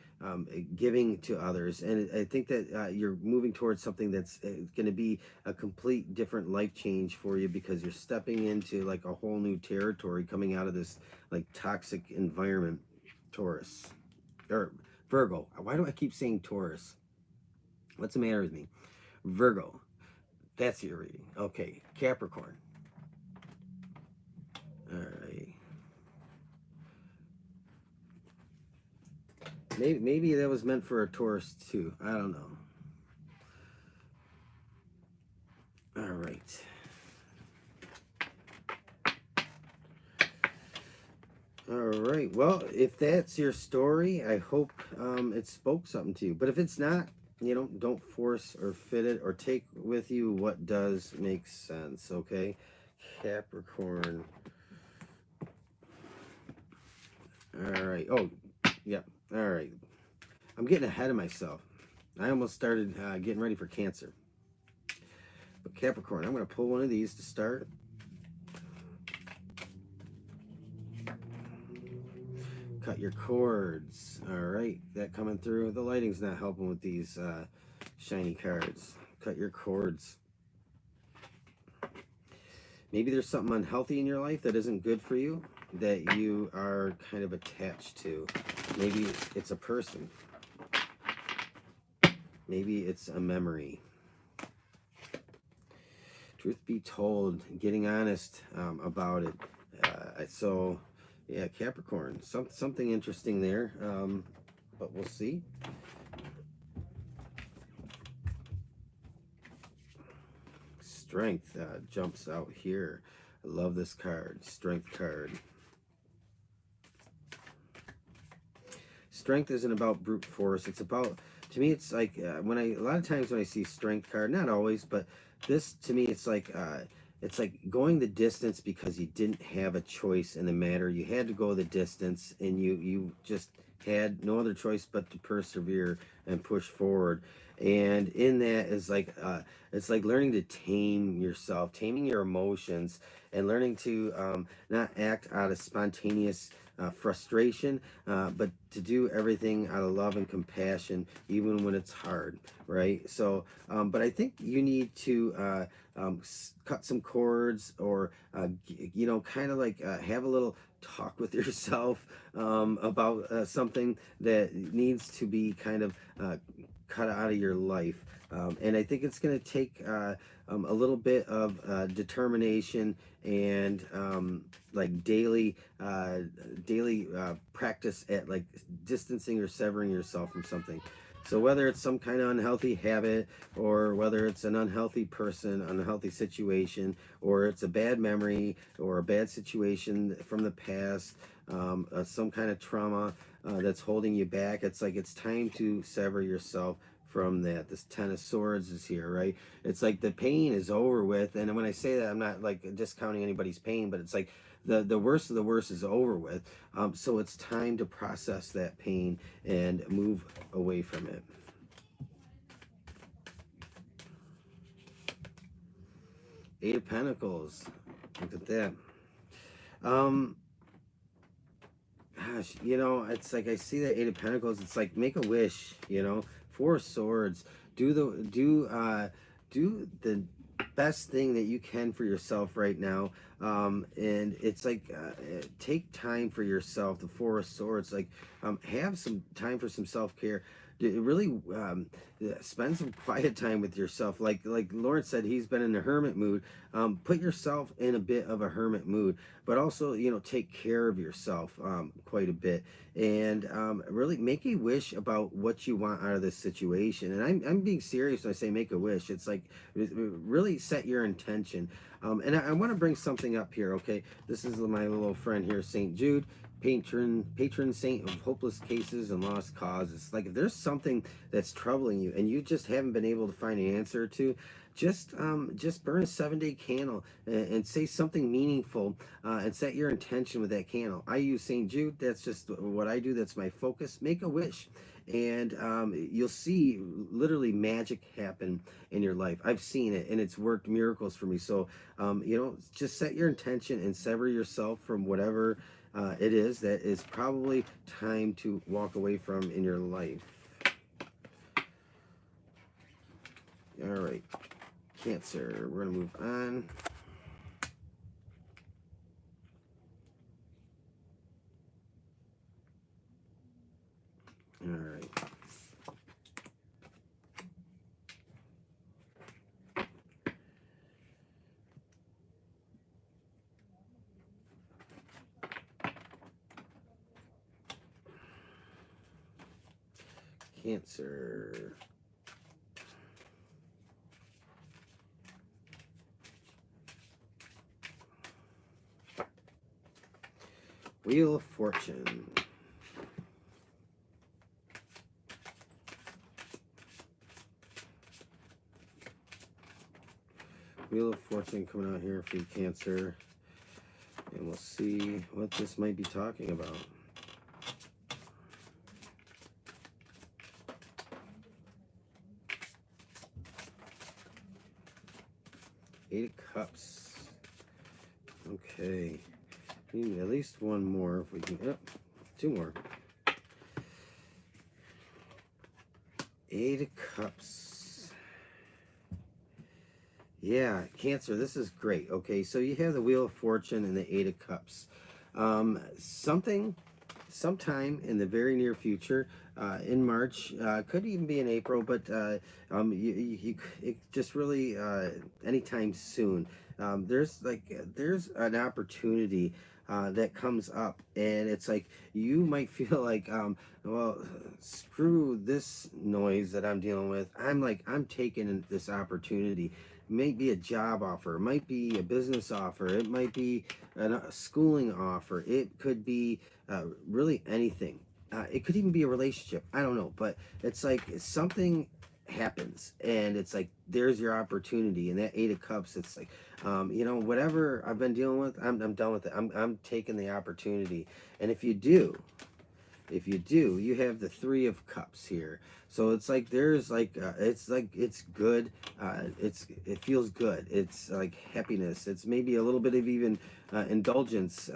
giving to others. And I think that you're moving towards something that's going to be a complete different life change for you, because you're stepping into like a whole new territory coming out of this like toxic environment. Taurus, or Virgo. Why do I keep saying Taurus? What's the matter with me? Virgo. That's your reading. Okay, Capricorn. All right. Maybe that was meant for a Taurus too. I don't know. All right. All right. Well, if that's your story, I hope it spoke something to you. But if it's not, you know, don't force or fit it, or take with you what does make sense. Okay, Capricorn. All right. Oh, yeah. All right. I'm getting ahead of myself. I almost started getting ready for Cancer. But Capricorn, I'm going to pull one of these to start. Cut your cords. All right. That coming through. The lighting's not helping with these shiny cards. Cut your cords. Maybe there's something unhealthy in your life that isn't good for you, that you are kind of attached to. Maybe it's a person. Maybe it's a memory. Truth be told, getting honest about it. So, yeah, Capricorn, something interesting there, but we'll see. Strength jumps out here. I love this card, Strength card. Strength isn't about brute force. It's about, to me, it's like a lot of times when I see Strength card, not always, but this to me, it's like going the distance because you didn't have a choice in the matter. You had to go the distance, and you just had no other choice but to persevere and push forward. And in that is like it's like learning to tame yourself, taming your emotions, and learning to not act out of spontaneous frustration, but to do everything out of love and compassion, even when it's hard, right? So, but I think you need to cut some cords, or you know, kind of like have a little talk with yourself about something that needs to be kind of cut out of your life. And I think it's going to take a little bit of determination and like daily practice at like distancing or severing yourself from something. So whether it's some kind of unhealthy habit, or whether it's an unhealthy person, unhealthy situation, or it's a bad memory or a bad situation from the past, some kind of trauma that's holding you back, it's like it's time to sever yourself from that. This Ten of Swords is here, right? It's like the pain is over with. And when I say that, I'm not like discounting anybody's pain, but it's like the worst of the worst is over with. So it's time to process that pain and move away from it. Eight of Pentacles. Look at that. Gosh, you know, it's like I see that Eight of Pentacles. It's like make a wish, you know. Four of Swords. Do the best thing that you can for yourself right now. And it's like take time for yourself. The Four of Swords. Like have some time for some self-care. Really spend some quiet time with yourself. Like Lawrence said, he's been in a hermit mood. Put yourself in a bit of a hermit mood, but also, you know, take care of yourself quite a bit, and really make a wish about what you want out of this situation. And I'm being serious when I say make a wish. It's like really set your intention. And I want to bring something up here. Okay, this is my little friend here, St. Jude. Patron saint of hopeless cases and lost causes. Like if there's something that's troubling you and you just haven't been able to find an answer to, just burn a 7-day candle and say something meaningful and set your intention with that candle. I use St. Jude. That's just what I do. That's my focus. Make a wish, and you'll see literally magic happen in your life. I've seen it, and it's worked miracles for me. So you know, just set your intention and sever yourself from whatever it is that is probably time to walk away from in your life. All right, Cancer, we're going to move on. All right. Cancer. Wheel of Fortune. Wheel of Fortune coming out here for you, Cancer. And we'll see what this might be talking about. Eight of Cups. Okay. We need at least one more if we can. Yep, two more. Eight of Cups. Yeah, Cancer, this is great. Okay, so you have the Wheel of Fortune and the Eight of Cups. Something sometime in the very near future, in March, could even be in April, but it just really anytime soon. There's an opportunity that comes up, and it's like you might feel like, well, screw this noise that I'm dealing with. I'm taking this opportunity. It might be a job offer, it might be a business offer, it might be a schooling offer, it could be really anything. It could even be a relationship. I don't know, but it's like something happens, and it's like there's your opportunity. And that Eight of Cups, it's like, whatever I've been dealing with, I'm done with it. I'm taking the opportunity. And if you do, you have the Three of Cups here. So it's like there's it's good. It feels good. It's like happiness. It's maybe a little bit of even indulgence.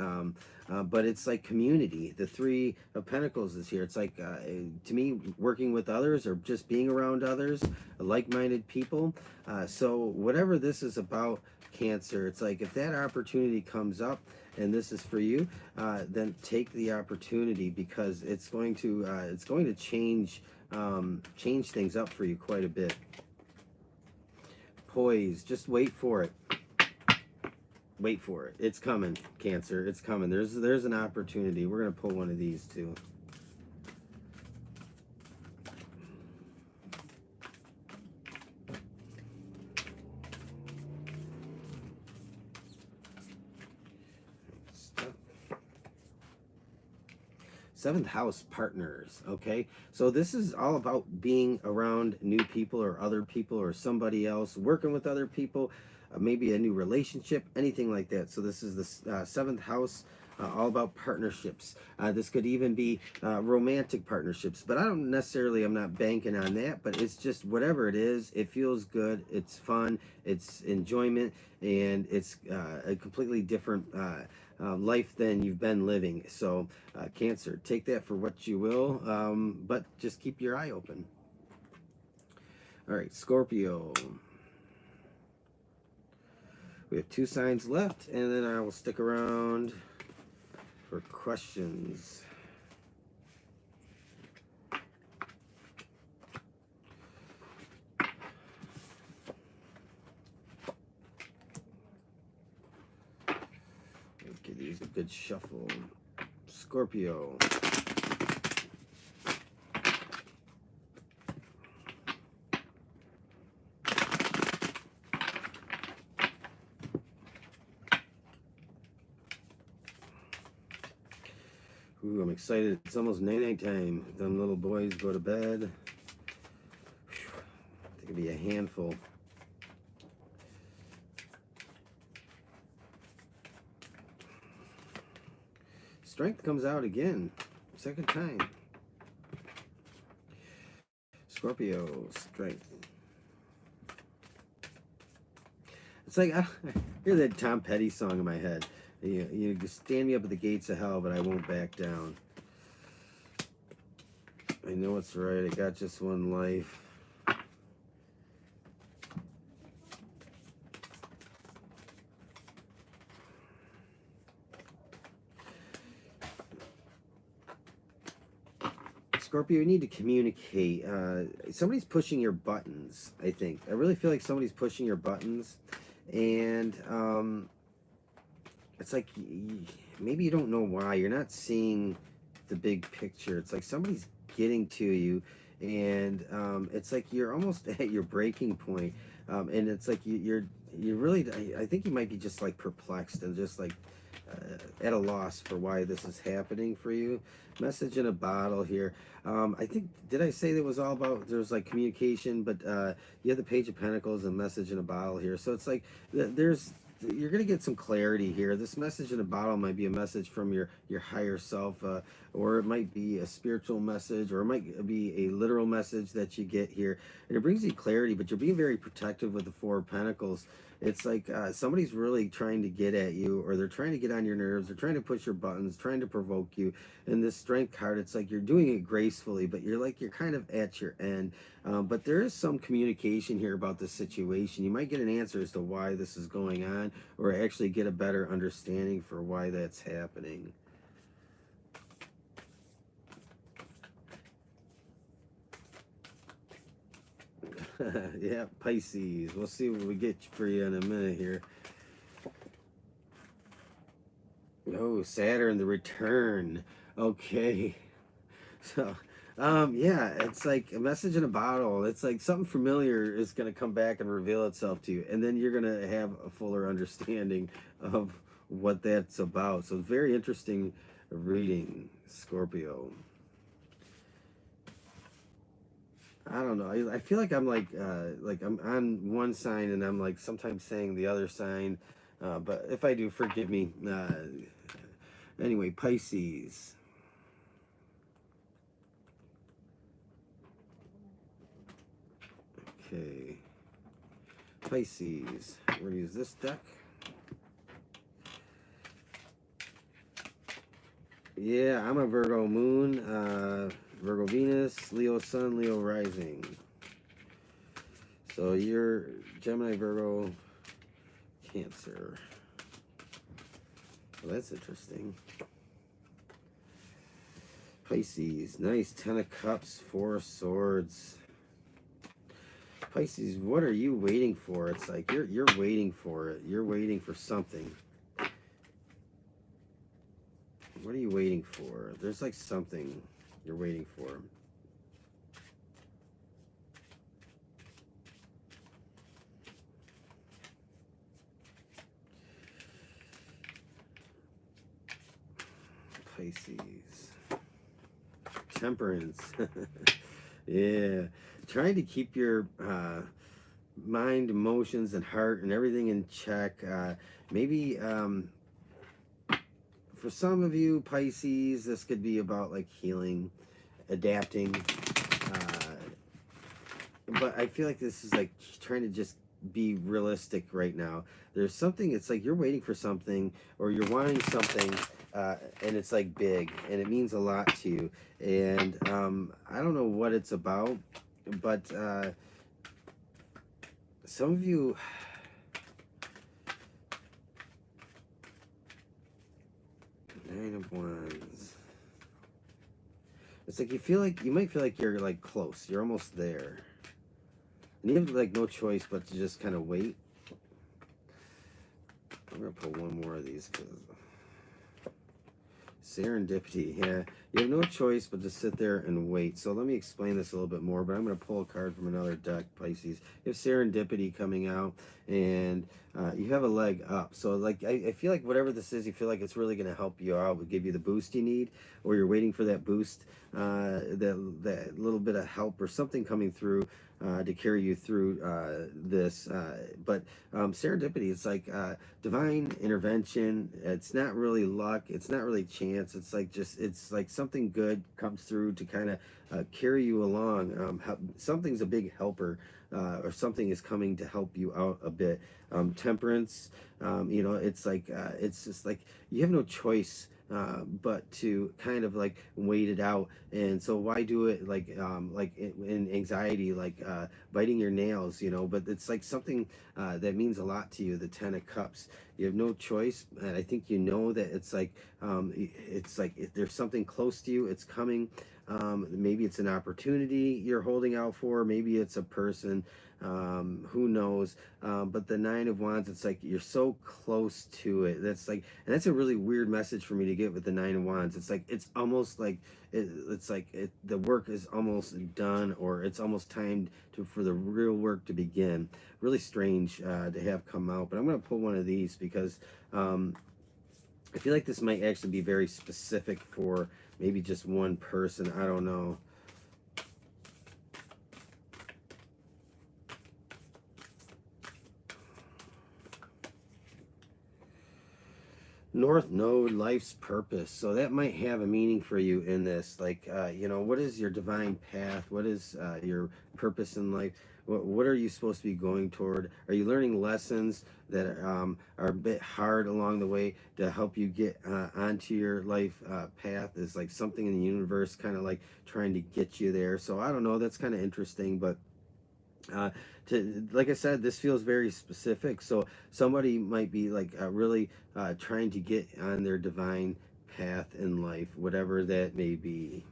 But it's like community. The Three of Pentacles is here. It's like, to me, working with others or just being around others, like-minded people. So whatever this is about, Cancer, it's like if that opportunity comes up and this is for you, then take the opportunity, because it's going to change things up for you quite a bit. Poise, just wait for it. Wait for it. It's coming, Cancer. It's coming. There's an opportunity. We're going to pull one of these too. Seventh house, partners. Okay, so this is all about being around new people or other people or somebody else, working with other people, maybe a new relationship, anything like that. So this is the seventh house, all about partnerships. This could even be romantic partnerships, but I'm not banking on that, but it's just whatever it is, it feels good, it's fun, it's enjoyment, and it's a completely different life than you've been living. So Cancer, take that for what you will, but just keep your eye open. All right, Scorpio. We have 2 signs left, and then I will stick around for questions. Give these a good shuffle. Scorpio. Ooh, I'm excited. It's almost night time. Them little boys go to bed. Whew. I think it'd be a handful. Strength comes out again. Second time. Scorpio, strength. It's like, I hear that Tom Petty song in my head. You stand me up at the gates of hell, but I won't back down. I know it's right. I got just one life. Scorpio, you need to communicate. Somebody's pushing your buttons, I think. I really feel like somebody's pushing your buttons. And it's like maybe you don't know why. You're not seeing the big picture. It's like somebody's getting to you. And it's like you're almost at your breaking point. And it's like you're really, I think you might be just like perplexed and just like at a loss for why this is happening for you. Message in a bottle here. I think, did I say that was all about, there's like communication, but you have the Page of Pentacles and message in a bottle here. So it's like you're going to get some clarity here. This message in a bottle might be a message from your higher self, or it might be a spiritual message, or it might be a literal message that you get here. And it brings you clarity, but you're being very protective with the Four of Pentacles. It's like somebody's really trying to get at you, or they're trying to get on your nerves, they're trying to push your buttons, trying to provoke you. And this Strength card, it's like you're doing it gracefully, but you're kind of at your end. But there is some communication here about the situation. You might get an answer as to why this is going on, or actually get a better understanding for why that's happening. Yeah, Pisces. We'll see what we get for you in a minute here. Oh, Saturn, the return. Okay. So, yeah, it's like a message in a bottle. It's like something familiar is going to come back and reveal itself to you. And then you're going to have a fuller understanding of what that's about. So, it's very interesting reading, Scorpio. I don't know. I feel like I'm like I'm on one sign and I'm like sometimes saying the other sign. But if I do, forgive me. Anyway, Pisces. Okay. Pisces. We're going to use this deck. Yeah, I'm a Virgo moon, Virgo Venus, Leo sun, Leo rising. So you're Gemini, Virgo, Cancer. Well, that's interesting. Pisces, nice. 10 of Cups, 4 of Swords. Pisces, what are you waiting for? It's like you're waiting for it. You're waiting for something. What are you waiting for? There's like something you're waiting for. Pisces. Temperance. Yeah. Trying to keep your mind, emotions, and heart and everything in check. Maybe for some of you, Pisces, this could be about like healing, adapting. But I feel like this is like trying to just be realistic right now. There's something, it's like you're waiting for something or you're wanting something, and it's like big and it means a lot to you. And I don't know what it's about, but some of you, Nine of Wands. It's like you might feel like you're like close. You're almost there. And you have like no choice but to just kind of wait. I'm gonna pull one more of these because serendipity. Yeah, you have no choice but to sit there and wait. So let me explain this a little bit more. But I'm gonna pull a card from another deck, Pisces. You have serendipity coming out, and you have a leg up. So like I feel like whatever this is, you feel like it's really gonna help you out, would give you the boost you need, or you're waiting for that boost, that little bit of help or something coming through. To carry you through this, but serendipity, it's like divine intervention. It's not really luck, it's not really chance. It's like it's like something good comes through to kind of carry you along. Something's a big helper, or something is coming to help you out a bit. Temperance, it's like it's just like you have no choice but to kind of like wait it out. And so why do it like in anxiety, like biting your nails, but it's like something that means a lot to you. The 10 of Cups, you have no choice, and I think that it's like if there's something close to you, it's coming. Maybe it's an opportunity you're holding out for, maybe it's a person, who knows. But the 9 of Wands, it's like you're so close to it. That's like, and that's a really weird message for me to get with the 9 of Wands. It's like it's almost like the work is almost done, or it's almost time for the real work to begin. Really strange to have come out. But I'm going to pull one of these because I feel like this might actually be very specific for maybe just one person. I don't know. North Node, life's purpose. So that might have a meaning for you in this. Like, what is your divine path? What is your purpose in life? What are you supposed to be going toward? Are you learning lessons that are a bit hard along the way to help you get onto your life path? Is like something in the universe kind of like trying to get you there. So I don't know. That's kind of interesting, but like I said, this feels very specific. So somebody might be like really trying to get on their divine path in life, whatever that may be.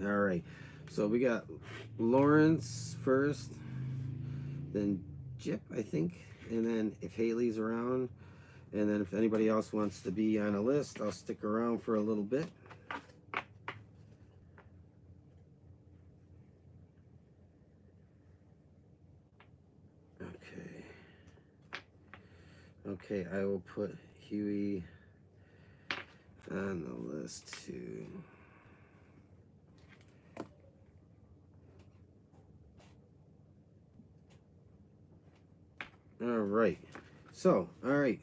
All right. So we got Lawrence first, then Jip, I think, and then if Haley's around, and then if anybody else wants to be on a list, I'll stick around for a little bit. Okay. Okay, I will put Huey on the list too. All right. So, all right.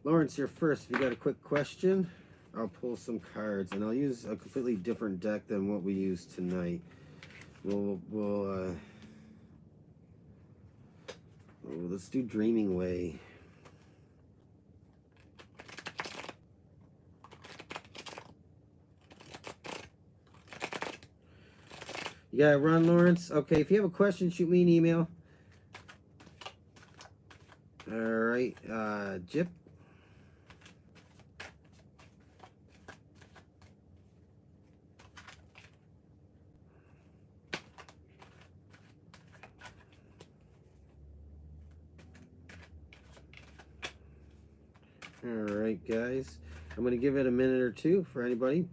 Lawrence, you're first. If you got a quick question, I'll pull some cards, and I'll use a completely different deck than what we used tonight. Let's do Dreaming Way. You got to run, Lawrence? Okay, if you have a question, shoot me an email. All right, Jip. All right, guys. I'm going to give it a minute or two for anybody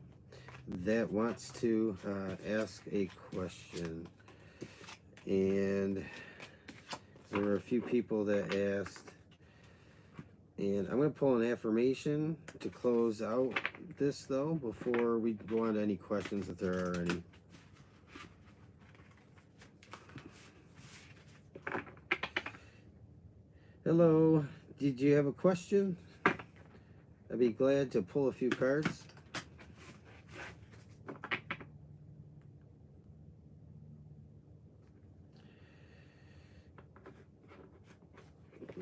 that wants to ask a question. And there were a few people that asked. And I'm going to pull an affirmation to close out this, though, before we go on to any questions, if there are any. Hello. Did you have a question? I'd be glad to pull a few cards.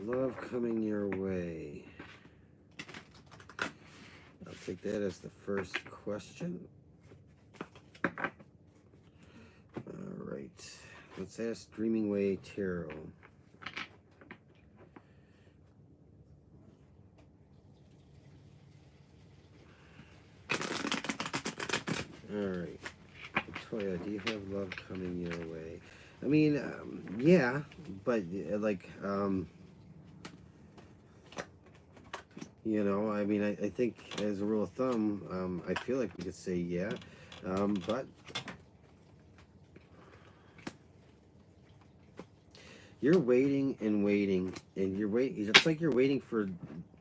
Love coming your way. I'll take that as the first question. All right. Let's ask Dreaming Way Tarot. All right. Toya, do you have love coming your way? I mean, yeah, but like, you know, I mean, I think as a rule of thumb, I feel like we could say yeah, but you're waiting and waiting, and you're waiting. It's like you're waiting for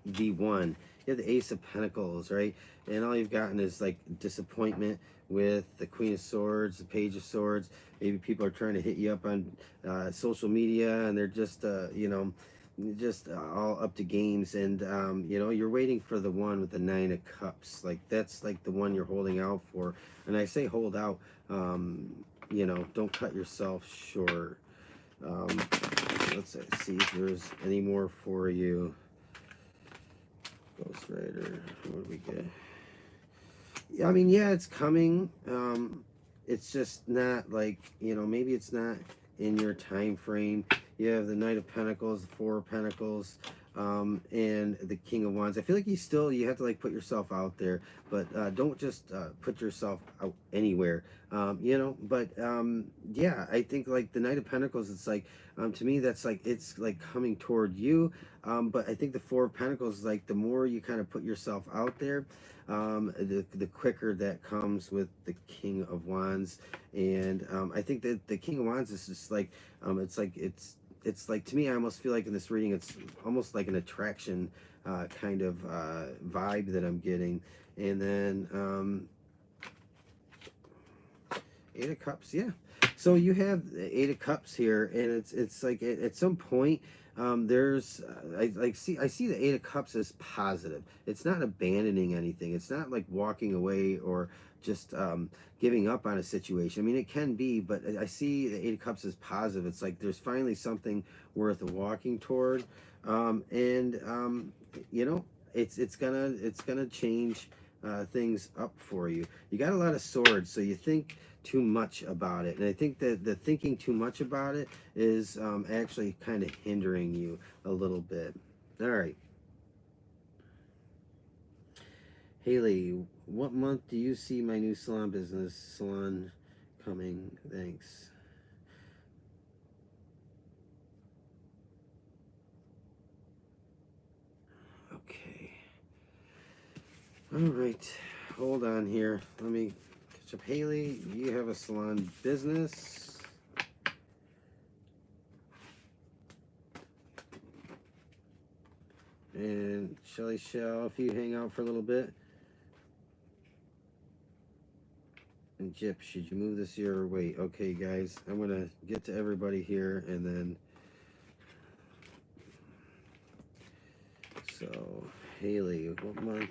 the one. You have the Ace of Pentacles, right? And all you've gotten is like disappointment with the Queen of Swords, the Page of Swords. Maybe people are trying to hit you up on social media, and they're just, you know, just all up to games. And, you know, you're waiting for the one with the Nine of Cups. Like, that's like the one you're holding out for. And I say hold out, you know, don't cut yourself short. Let's see if there's any more for you. Ghost Rider, what do we get? Yeah, I mean, yeah, it's coming. It's just not like, you know, maybe it's not in your time frame. You have the Knight of Pentacles, the Four of Pentacles, and the King of Wands. I feel like you have to like put yourself out there, but don't just put yourself out anywhere. You know, but yeah, I think like the Knight of Pentacles, it's like, to me, that's like, it's like coming toward you. But I think the Four of Pentacles is like, the more you kind of put yourself out there, the quicker that comes with the King of Wands. And I think that the King of Wands is just like, it's like, to me, I almost feel like in this reading, it's almost like an attraction kind of vibe that I'm getting. And then Eight of Cups, yeah. So you have the Eight of Cups here, and it's like at some point, there's I see the Eight of Cups as positive. It's not abandoning anything. It's not like walking away or just giving up on a situation. I mean, it can be, but I see the Eight of Cups as positive. It's like there's finally something worth walking toward, and you know, it's gonna change things up for you. You got a lot of swords, so you think too much about it, and I think that the thinking too much about it is actually kind of hindering you a little bit. All right, Haley, what month do you see my new salon business, Salon coming. Thanks. Okay. All right. Hold on here. Let me catch up. Haley, you have a salon business. And Shelly Shell, if you hang out for a little bit. And Jip, should you move this year or wait? Okay, guys, I'm going to get to everybody here and then. So, Haley, what month?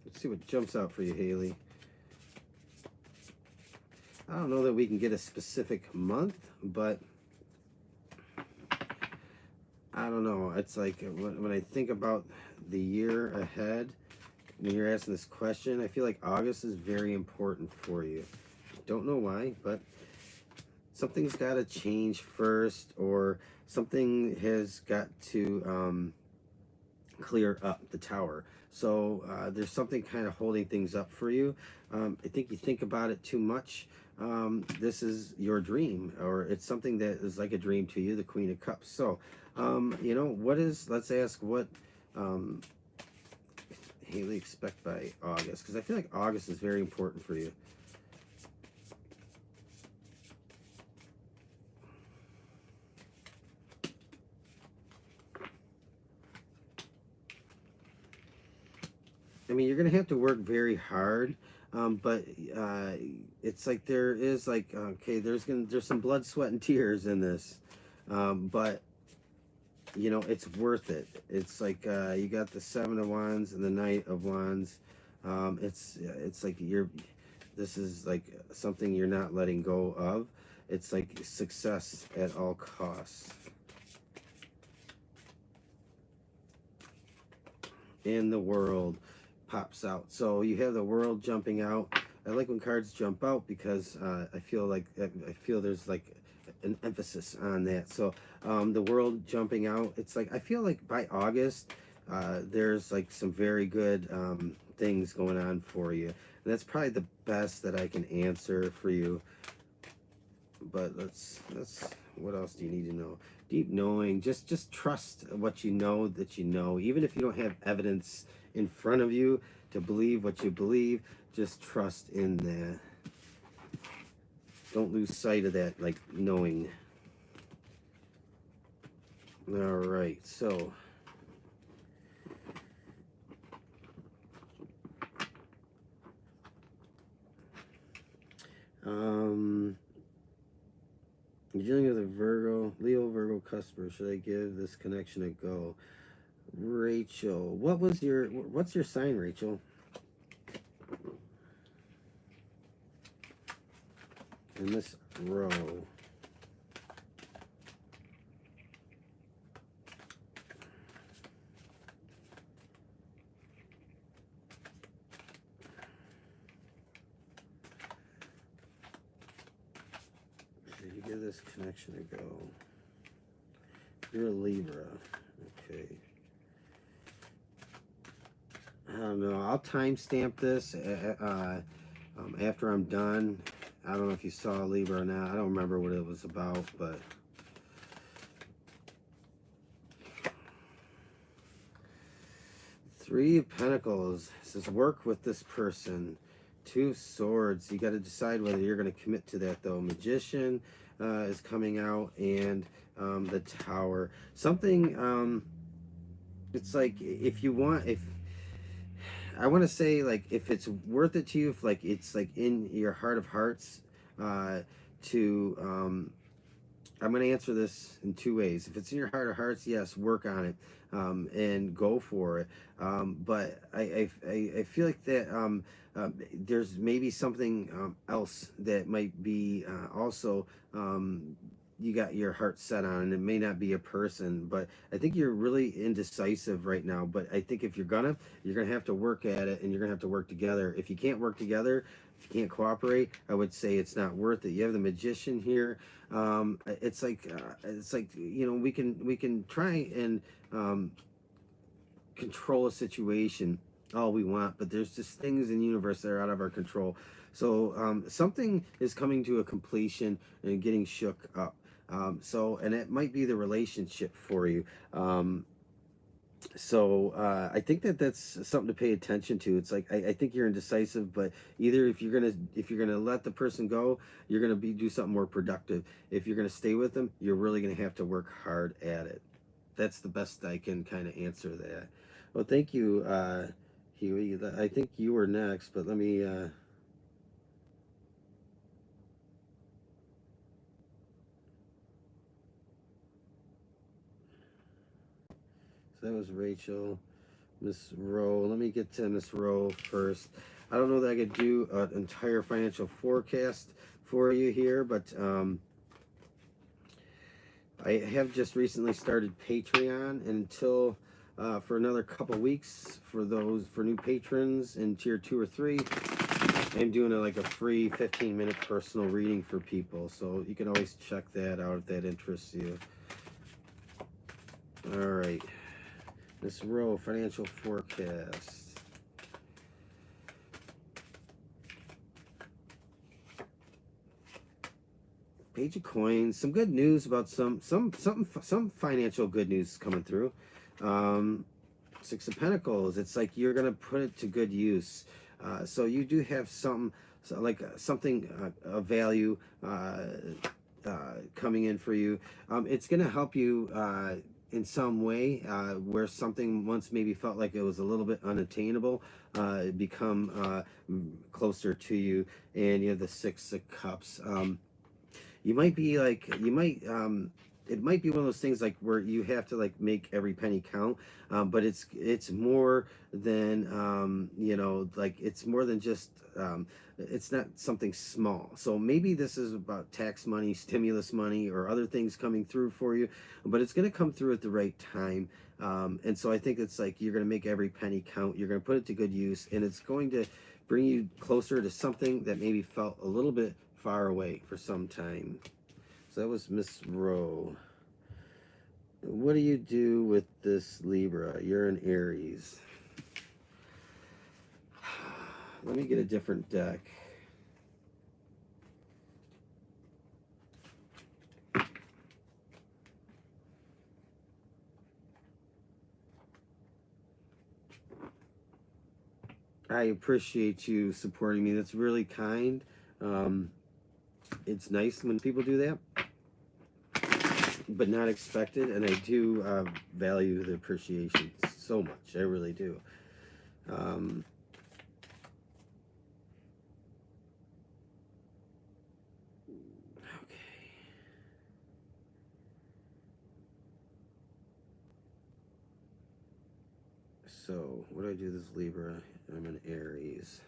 Let's see what jumps out for you, Haley. I don't know that we can get a specific month, but I don't know. It's like when I think about the year ahead, when you're asking this question, I feel like August is very important for you. Don't know why, but something's got to change first, or something has got to clear up the tower. So there's something kind of holding things up for you. I think you think about it too much. This is your dream, or it's something that is like a dream to you, the Queen of Cups. So, you know, let's ask what Haley expect by August, because I feel like August is very important for you. I mean, you're going to have to work very hard, but it's like there is like, okay, there's some blood, sweat, and tears in this, but you know, it's worth it. It's like you got the Seven of Wands and the Knight of Wands. It's like this is like something you're not letting go of. It's like success at all costs. In the World pops out. So you have the World jumping out. I like when cards jump out because I feel there's like an emphasis on that. So the World jumping out, it's like I feel like by August there's like some very good things going on for you, and that's probably the best that I can answer for you. But let's what else do you need to know? Deep knowing, just trust what you know that you know, even if you don't have evidence in front of you to believe what you believe. Just trust in that. Don't lose sight of that, like, knowing. All right, so you're dealing with a Leo Virgo customer. Should I give this connection a go? Rachel, what's your sign, Rachel? In this row. Should you give this connection a go? You're a Libra. Okay. I don't know. I'll timestamp this after I'm done. I don't know if you saw Libra or not. I don't remember what it was about, but Three of Pentacles says work with this person. Two of Swords. You got to decide whether you're going to commit to that, though. Magician is coming out, and the Tower. Something. It's like if I want to say, like, if it's worth it to you, if like it's like in your heart of hearts, I'm going to answer this in two ways. If it's in your heart of hearts, yes, work on it and go for it. But I feel like that there's maybe something else that might be also you got your heart set on, and it may not be a person, but I think you're really indecisive right now. But I think if you're gonna have to work at it, and you're gonna have to work together. If you can't work together, if you can't cooperate, I would say it's not worth it. You have the Magician here. It's like you know, we can try and control a situation all we want, but there's just things in the universe that are out of our control. So something is coming to a completion and getting shook up. And it might be the relationship for you. I think that's something to pay attention to. It's like I think you're indecisive, but either if you're gonna let the person go, you're gonna do something more productive. If you're gonna stay with them, you're really gonna have to work hard at it. That's the best I can kind of answer that. Well, thank you, Huey. I think you were next, but let me. So that was Rachel, Miss Rowe. Let me get to Miss Rowe first. I don't know that I could do an entire financial forecast for you here, but I have just recently started Patreon, and until for another couple weeks for new patrons in tier 2 or 3, I'm doing like a free 15-minute personal reading for people. So you can always check that out if that interests you. All right, Miss Rowe, financial forecast. Page of Coins. Some good news about some financial good news coming through. Six of Pentacles. It's like you're gonna put it to good use. So you do have something of value coming in for you. It's gonna help you in some way where something once maybe felt like it was a little bit unattainable, become closer to you. And you have the Six of Cups. You might be like, it might be one of those things like where you have to like make every penny count, but it's more than you know, like it's more than just it's not something small. So maybe this is about tax money, stimulus money, or other things coming through for you, but it's going to come through at the right time. And so I think it's like you're going to make every penny count. You're going to put it to good use, and it's going to bring you closer to something that maybe felt a little bit far away for some time. So that was Miss Rowe. What do you do with this Libra? You're an Aries. Let me get a different deck. I appreciate you supporting me. That's really kind. It's nice when people do that, but not expected, and I do value the appreciation so much. I really do. Okay. So, what do I do this Libra? I'm an Aries.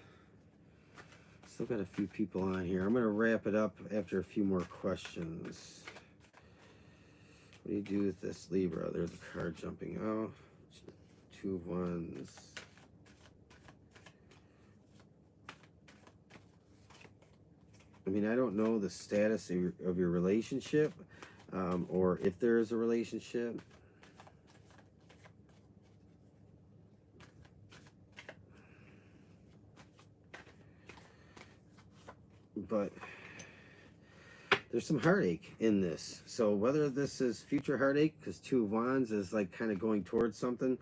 Still got a few people on here. I'm going to wrap it up after a few more questions. What do you do with this Libra? There's a card jumping out. Two of Wands. I mean, I don't know the status of your relationship, or if there is a relationship. But there's some heartache in this. So whether this is future heartache, because Two of Wands is like kind of going towards something,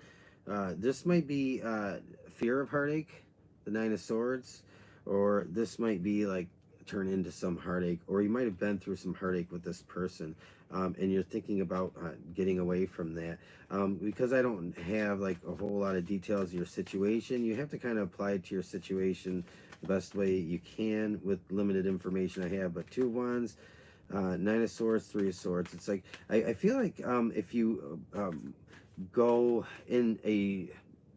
this might be fear of heartache, the Nine of Swords, or this might be like turn into some heartache, or you might have been through some heartache with this person, and you're thinking about getting away from that. Because I don't have like a whole lot of details of your situation, you have to kind of apply it to your situation the best way you can with limited information I have. But Two of Wands, Nine of Swords, Three of Swords. It's like I feel like if you go in a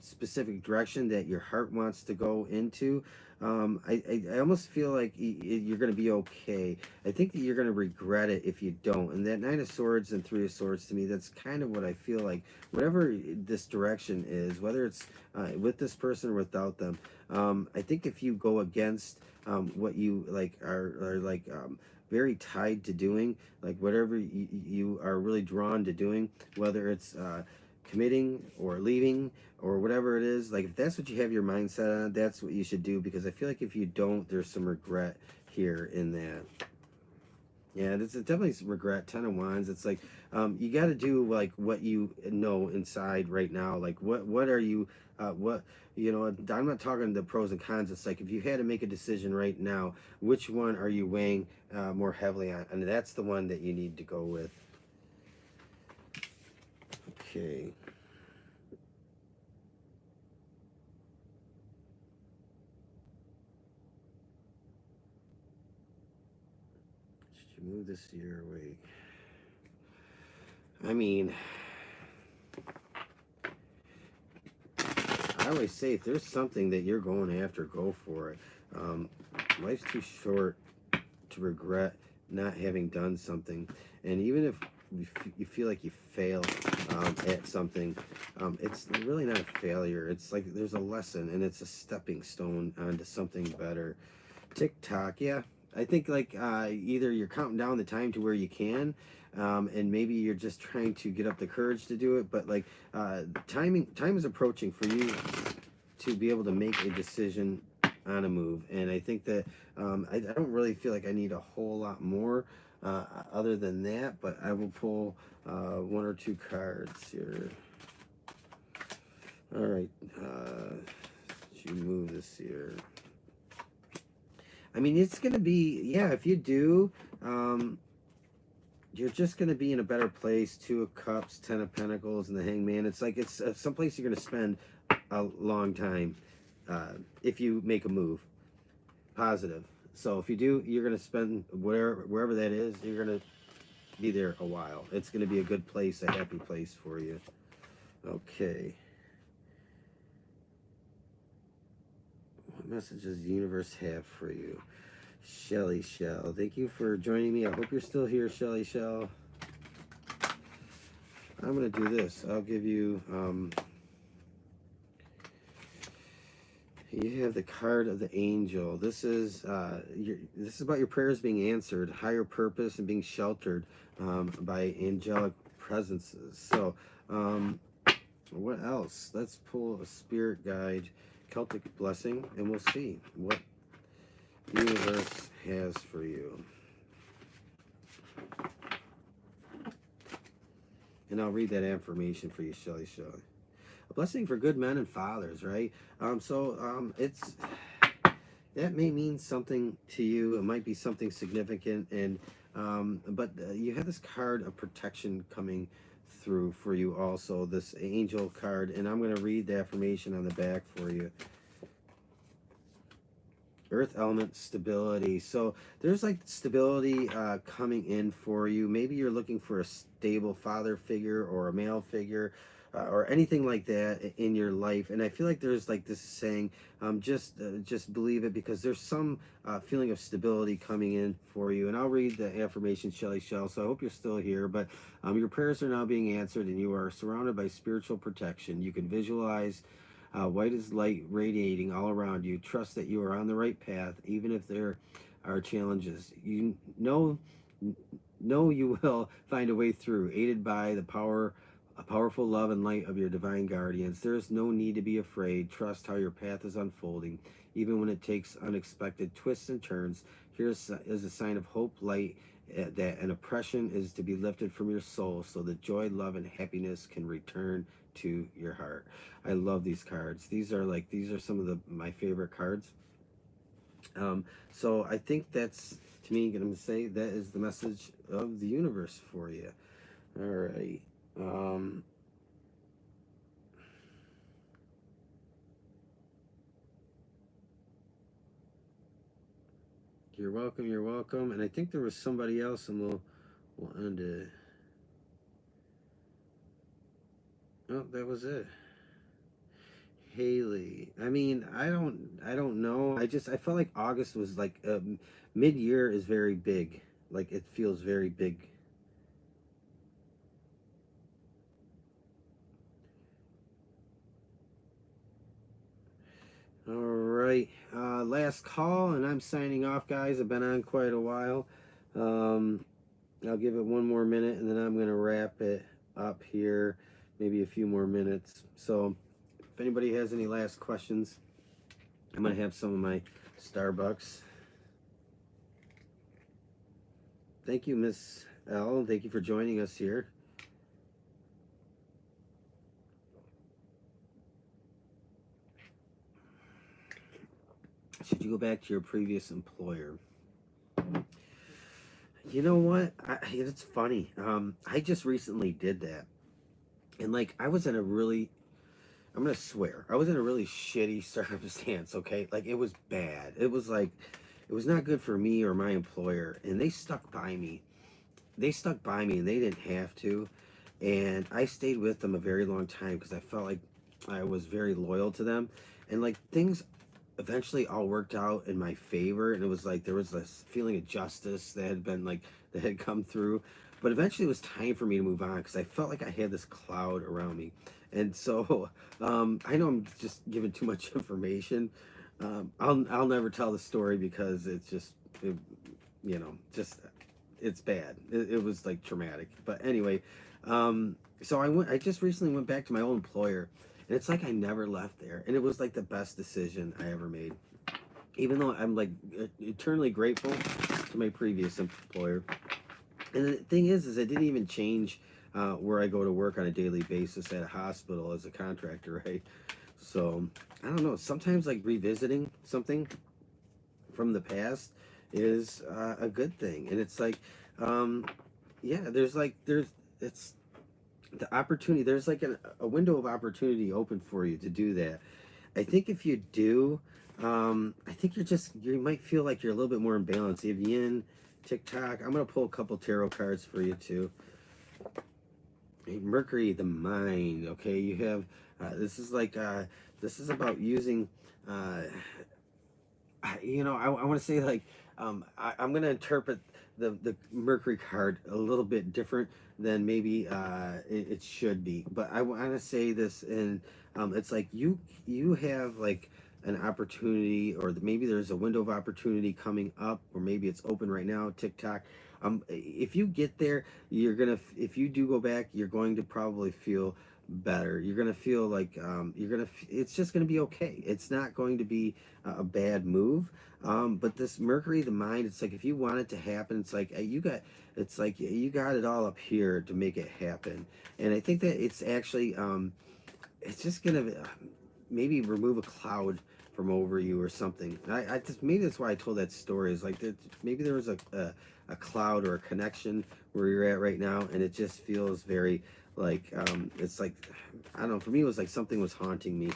specific direction that your heart wants to go into. I almost feel like you're going to be okay. I think that you're going to regret it if you don't. And that Nine of Swords and Three of Swords, to me, that's kind of what I feel like. Whatever this direction is, whether it's with this person or without them, I think if you go against what you like are like very tied to doing, like whatever you are really drawn to doing, whether it's committing or leaving or whatever it is, like if that's what you have your mindset on, that's what you should do, because I feel like if you don't, there's some regret here in that. Yeah, it's definitely regret. 10 of Wands. It's like you got to do like what you know inside right now. Like what are you what you know? I'm not talking the pros and cons. It's like if you had to make a decision right now, which one are you weighing more heavily on? And that's the one that you need to go with. Okay. Should you move this your way? I mean, I always say if there's something that you're going after, go for it. Life's too short to regret not having done something. And even if you feel like you failed at something, it's really not a failure. It's like there's a lesson, and it's a stepping stone onto something better. TikTok, yeah. I think like either you're counting down the time to where you can, and maybe you're just trying to get up the courage to do it. But like time is approaching for you to be able to make a decision on a move. And I think that I don't really feel like I need a whole lot more other than that. But I will pull one or two cards here. All right, should you move this here? I mean, it's going to be, yeah, if you do, you're just going to be in a better place. Two of Cups, 10 of Pentacles, and the Hangman. It's like it's someplace you're going to spend a long time if you make a move. Positive. So if you do, you're going to spend wherever that is, you're going to be there a while. It's going to be a good place, a happy place for you. Okay. What messages the universe have for you? Shelly Shell, thank you for joining me. I hope you're still here, Shelly Shell. I'm going to do this. I'll give you, you have the card of the angel. This is this is about your prayers being answered, higher purpose, and being sheltered by angelic presences. So, what else? Let's pull a spirit guide, Celtic blessing, and we'll see what the universe has for you. And I'll read that affirmation for you, Shelly Shelley. A blessing for good men and fathers, right? It's that may mean something to you. It might be something significant, and but you have this card of protection coming through for you also, this angel card, and I'm going to read the affirmation on the back for you. Earth element stability. So there's like stability coming in for you. Maybe you're looking for a stable father figure or a male figure or anything like that in your life. And I feel like there's like this saying, just believe it, because there's some feeling of stability coming in for you. And I'll read the affirmation, Shelly Shell. So I hope you're still here. But your prayers are now being answered, and you are surrounded by spiritual protection. You can visualize white as light radiating all around you. Trust that you are on the right path, even if there are challenges. You know you will find a way through, aided by the powerful love and light of your divine guardians. There is no need to be afraid. Trust how your path is unfolding, even when it takes unexpected twists and turns. Here is a sign of hope, light, that an oppression is to be lifted from your soul, so that joy, love, and happiness can return to your heart. I love these cards. These are some of my favorite cards. So I think that's, to me, I'm going to say that is the message of the universe for you. All right. You're welcome. You're welcome. And I think there was somebody else, and we'll end it. Oh, that was it. Haley. I mean, I don't know. I felt like August was like mid-year is very big. Like it feels very big. All right, last call, and I'm signing off, guys. I've been on quite a while. Um, I'll give it one more minute, and then I'm gonna wrap it up here. Maybe a few more minutes. So, if anybody has any last questions, I'm gonna have some of my Starbucks. Thank you, Miss L. Thank you for joining us here. Should you go back to your previous employer? You know what? It's funny. I just recently did that, and like I was in a really, I'm gonna swear, I was in a really shitty circumstance. Okay, like it was bad. It was like, it was not good for me or my employer, and they stuck by me. They stuck by me, and they didn't have to, and I stayed with them a very long time because I felt like I was very loyal to them, and like things eventually all worked out in my favor, and it was like there was this feeling of justice that had been like that had come through, but eventually it was time for me to move on because I felt like I had this cloud around me. And so I know I'm just giving too much information. I'll never tell the story because it's just it, just it's bad. It was like traumatic, but anyway, so I just recently went back to my old employer, and it's like I never left there, and it was like the best decision I ever made. Even though I'm like eternally grateful to my previous employer. And the thing is I didn't even change where I go to work on a daily basis at a hospital as a contractor, right? So I don't know. Sometimes like revisiting something from the past is a good thing, and it's like, yeah, there's it's the opportunity. There's like a window of opportunity open for you to do that. I think if you do, I think you might feel like you're a little bit more in balance. You have yin, TikTok. I'm gonna pull a couple tarot cards for you too. Mercury, the mind. Okay, you have this is like this is about using. Uh, I want to say like I'm gonna interpret the Mercury card a little bit different than maybe it should be. But I want to say this, and it's like you have like an opportunity, or maybe there's a window of opportunity coming up, or maybe it's open right now. TikTok. If you get there, if you do go back, you're going to probably feel better. You're gonna feel like it's just gonna be okay. It's not going to be a bad move. But this Mercury, the mind, it's like if you want it to happen, it's like it's like you got it all up here to make it happen. And I think that it's actually, it's just gonna maybe remove a cloud from over you or something. I just maybe that's why I told that story. Is like that maybe there was a cloud or a connection where you're at right now, and it just feels very like it's like I don't know. For me, it was like something was haunting me.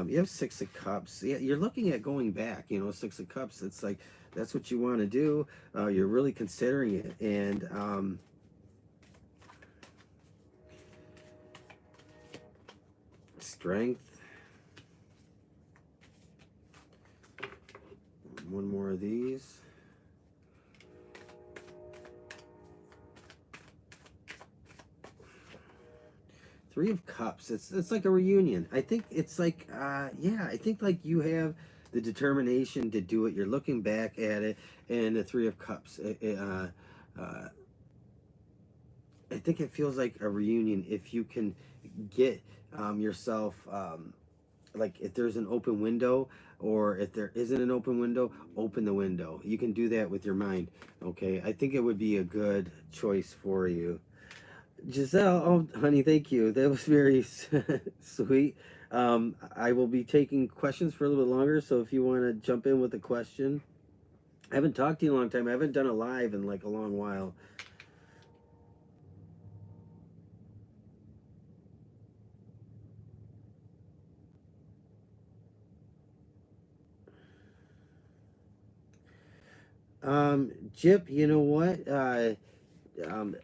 You have Six of Cups. Yeah, you're looking at going back. Six of Cups. It's like that's what you want to do. You're really considering it, and strength. One more of these. Three of Cups. It's like a reunion. I think it's like yeah. I think like you have the determination to do it. You're looking back at it, and the Three of Cups. I think it feels like a reunion if you can get yourself like if there's an open window, or if there isn't an open window, open the window. You can do that with your mind. Okay, I think it would be a good choice for you. Giselle, oh honey, thank you. That was very sweet. I will be taking questions for a little bit longer, so if you want to jump in with a question. I haven't talked to you in a long time. I haven't done a live in like a long while. Jip, you know what?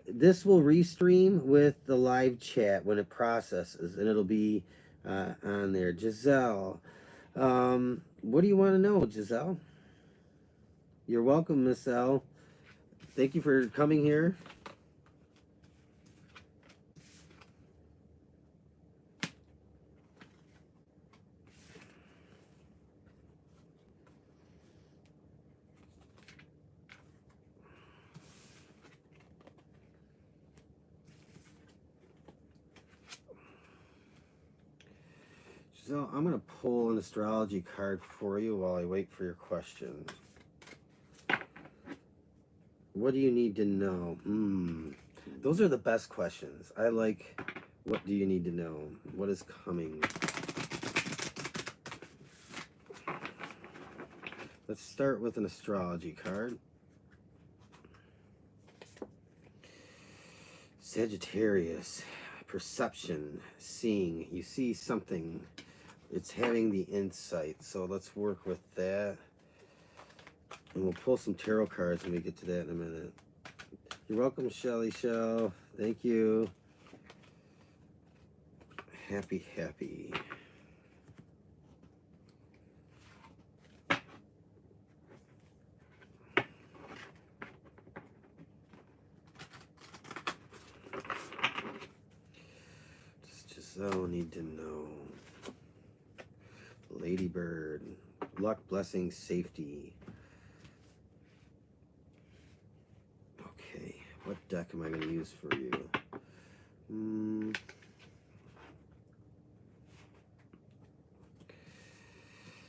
This will restream with the live chat when it processes, and it'll be on there. Giselle, what do you want to know, Giselle? You're welcome, Miss L. Thank you for coming here. So I'm going to pull an astrology card for you while I wait for your question. What do you need to know? Those are the best questions. I like, what do you need to know? What is coming? Let's start with an astrology card. Sagittarius, perception, seeing. You see something. It's having the insight. So let's work with that. And we'll pull some tarot cards when we get to that in a minute. You're welcome, Shelly Shell. Thank you. Happy, happy. Just Giselle need to know. Ladybird. Luck, blessing, safety. Okay, what deck am I going to use for you?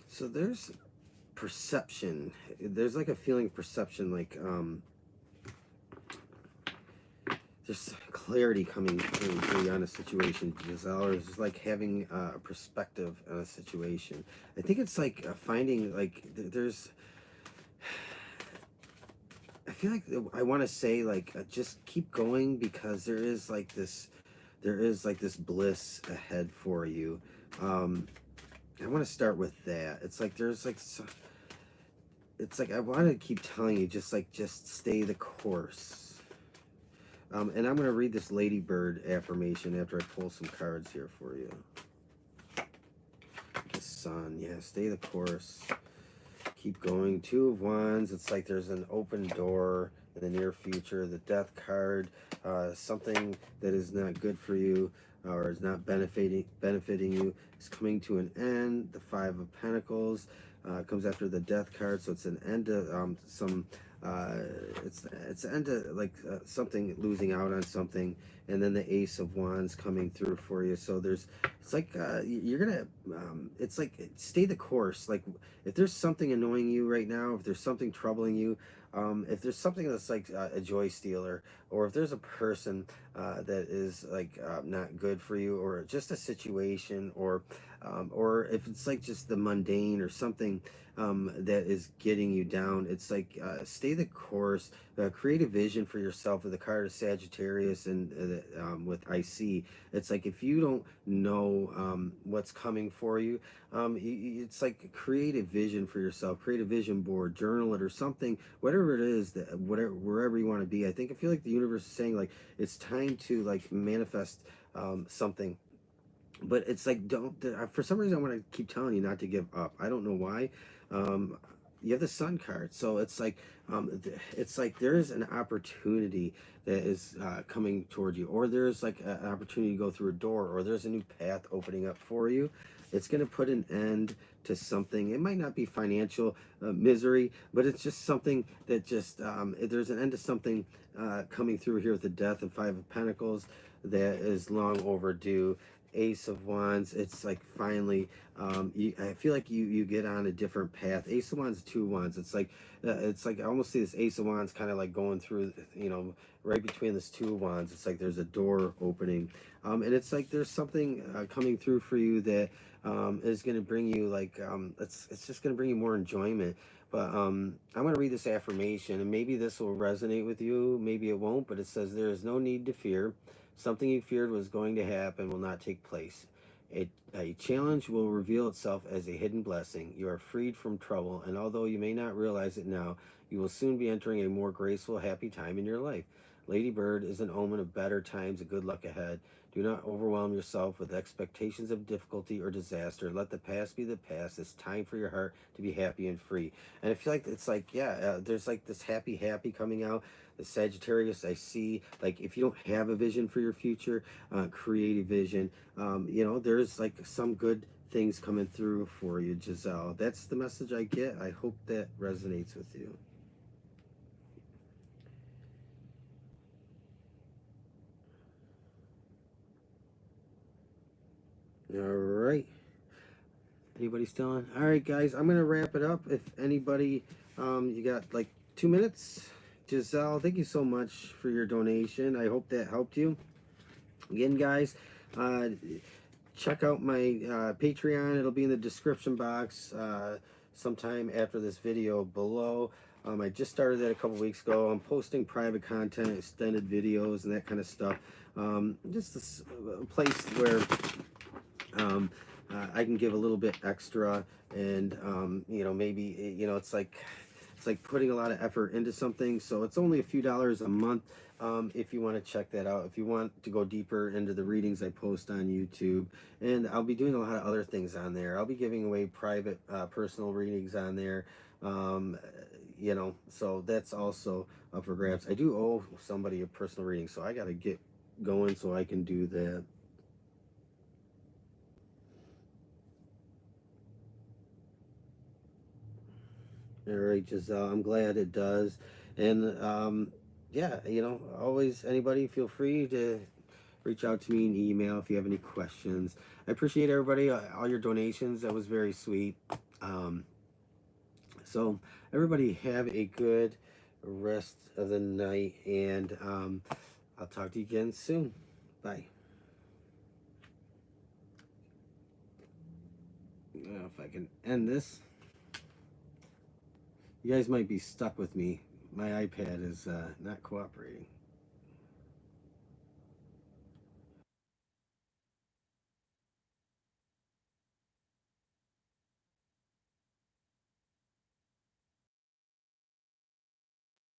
So there's perception. There's like a feeling of perception, like there's clarity coming through on a situation, Giselle, or it's just like having a perspective on a situation. I think it's like finding, like, there's, I feel like I want to say, like, just keep going, because there is like this bliss ahead for you. I want to start with that. It's like there's like it's like I want to keep telling you, just stay the course. And I'm going to read this ladybird affirmation after I pull some cards here for you. The sun, yeah, stay the course. Keep going. Two of Wands. It's like there's an open door in the near future. The Death card, something that is not good for you or is not benefiting you is coming to an end. The Five of Pentacles comes after the Death card, so it's an end to some. It's an end to like something, losing out on something, and then the Ace of Wands coming through for you. So there's, it's like you're gonna, it's like stay the course. Like if there's something annoying you right now, if there's something troubling you, if there's something that's like a joy stealer, or if there's a person that is like not good for you, or just a situation, or if it's like just the mundane or something that is getting you down, it's like stay the course, create a vision for yourself. With the card of Sagittarius and with IC, it's like if you don't know what's coming for you, it's like create a vision for yourself, create a vision board, journal it or something, whatever it is, that wherever you want to be. I feel like the universe is saying like it's time to like manifest something. But it's like, don't, for some reason I want to keep telling you not to give up. I don't know why. You have the Sun card, so it's like there's an opportunity that is coming toward you, or there's like an opportunity to go through a door, or there's a new path opening up for you. It's going to put an end to something. It might not be financial misery, but it's just something that just there's an end to something coming through here with the Death and Five of Pentacles that is long overdue. Ace of Wands, it's like finally I feel like you get on a different path. Ace of Wands, Two of Wands, it's like I almost see this Ace of Wands kind of like going through, you know, right between this Two of Wands. It's like there's a door opening, and it's like there's something coming through for you that is going to bring you like it's just going to bring you more enjoyment. But I'm going to read this affirmation, and maybe this will resonate with you, maybe it won't. But it says, there is no need to fear. Something you feared was going to happen will not take place. A challenge will reveal itself as a hidden blessing. You are freed from trouble, and although you may not realize it now, you will soon be entering a more graceful, happy time in your life. Ladybird is an omen of better times and good luck ahead. Do not overwhelm yourself with expectations of difficulty or disaster. Let the past be the past. It's time for your heart to be happy and free. And I feel like it's like, yeah, there's like this happy coming out. The Sagittarius, I see, like, if you don't have a vision for your future, create a vision. You know, there's like some good things coming through for you, Giselle. That's the message I get. I hope that resonates with you. All right. Anybody still on? All right, guys, I'm going to wrap it up. If anybody, you got like 2 minutes. Giselle, thank you so much for your donation. I hope that helped you. Again, guys, check out my Patreon. It'll be in the description box sometime after this video below. I just started that a couple weeks ago. I'm posting private content, extended videos, and that kind of stuff. Just a place where I can give a little bit extra, and you know, maybe, you know, it's like putting a lot of effort into something. So it's only a few dollars a month. If you want to check that out, if you want to go deeper into the readings I post on YouTube, and I'll be doing a lot of other things on there. I'll be giving away private personal readings on there. You know, so that's also up for grabs. I do owe somebody a personal reading, so I got to get going so I can do that. All right, Giselle, I'm glad it does. And yeah, you know, always, anybody, feel free to reach out to me in email if you have any questions. I appreciate everybody, all your donations. That was very sweet. So everybody have a good rest of the night, and I'll talk to you again soon. Bye. If I can end this. You guys might be stuck with me. My iPad is not cooperating.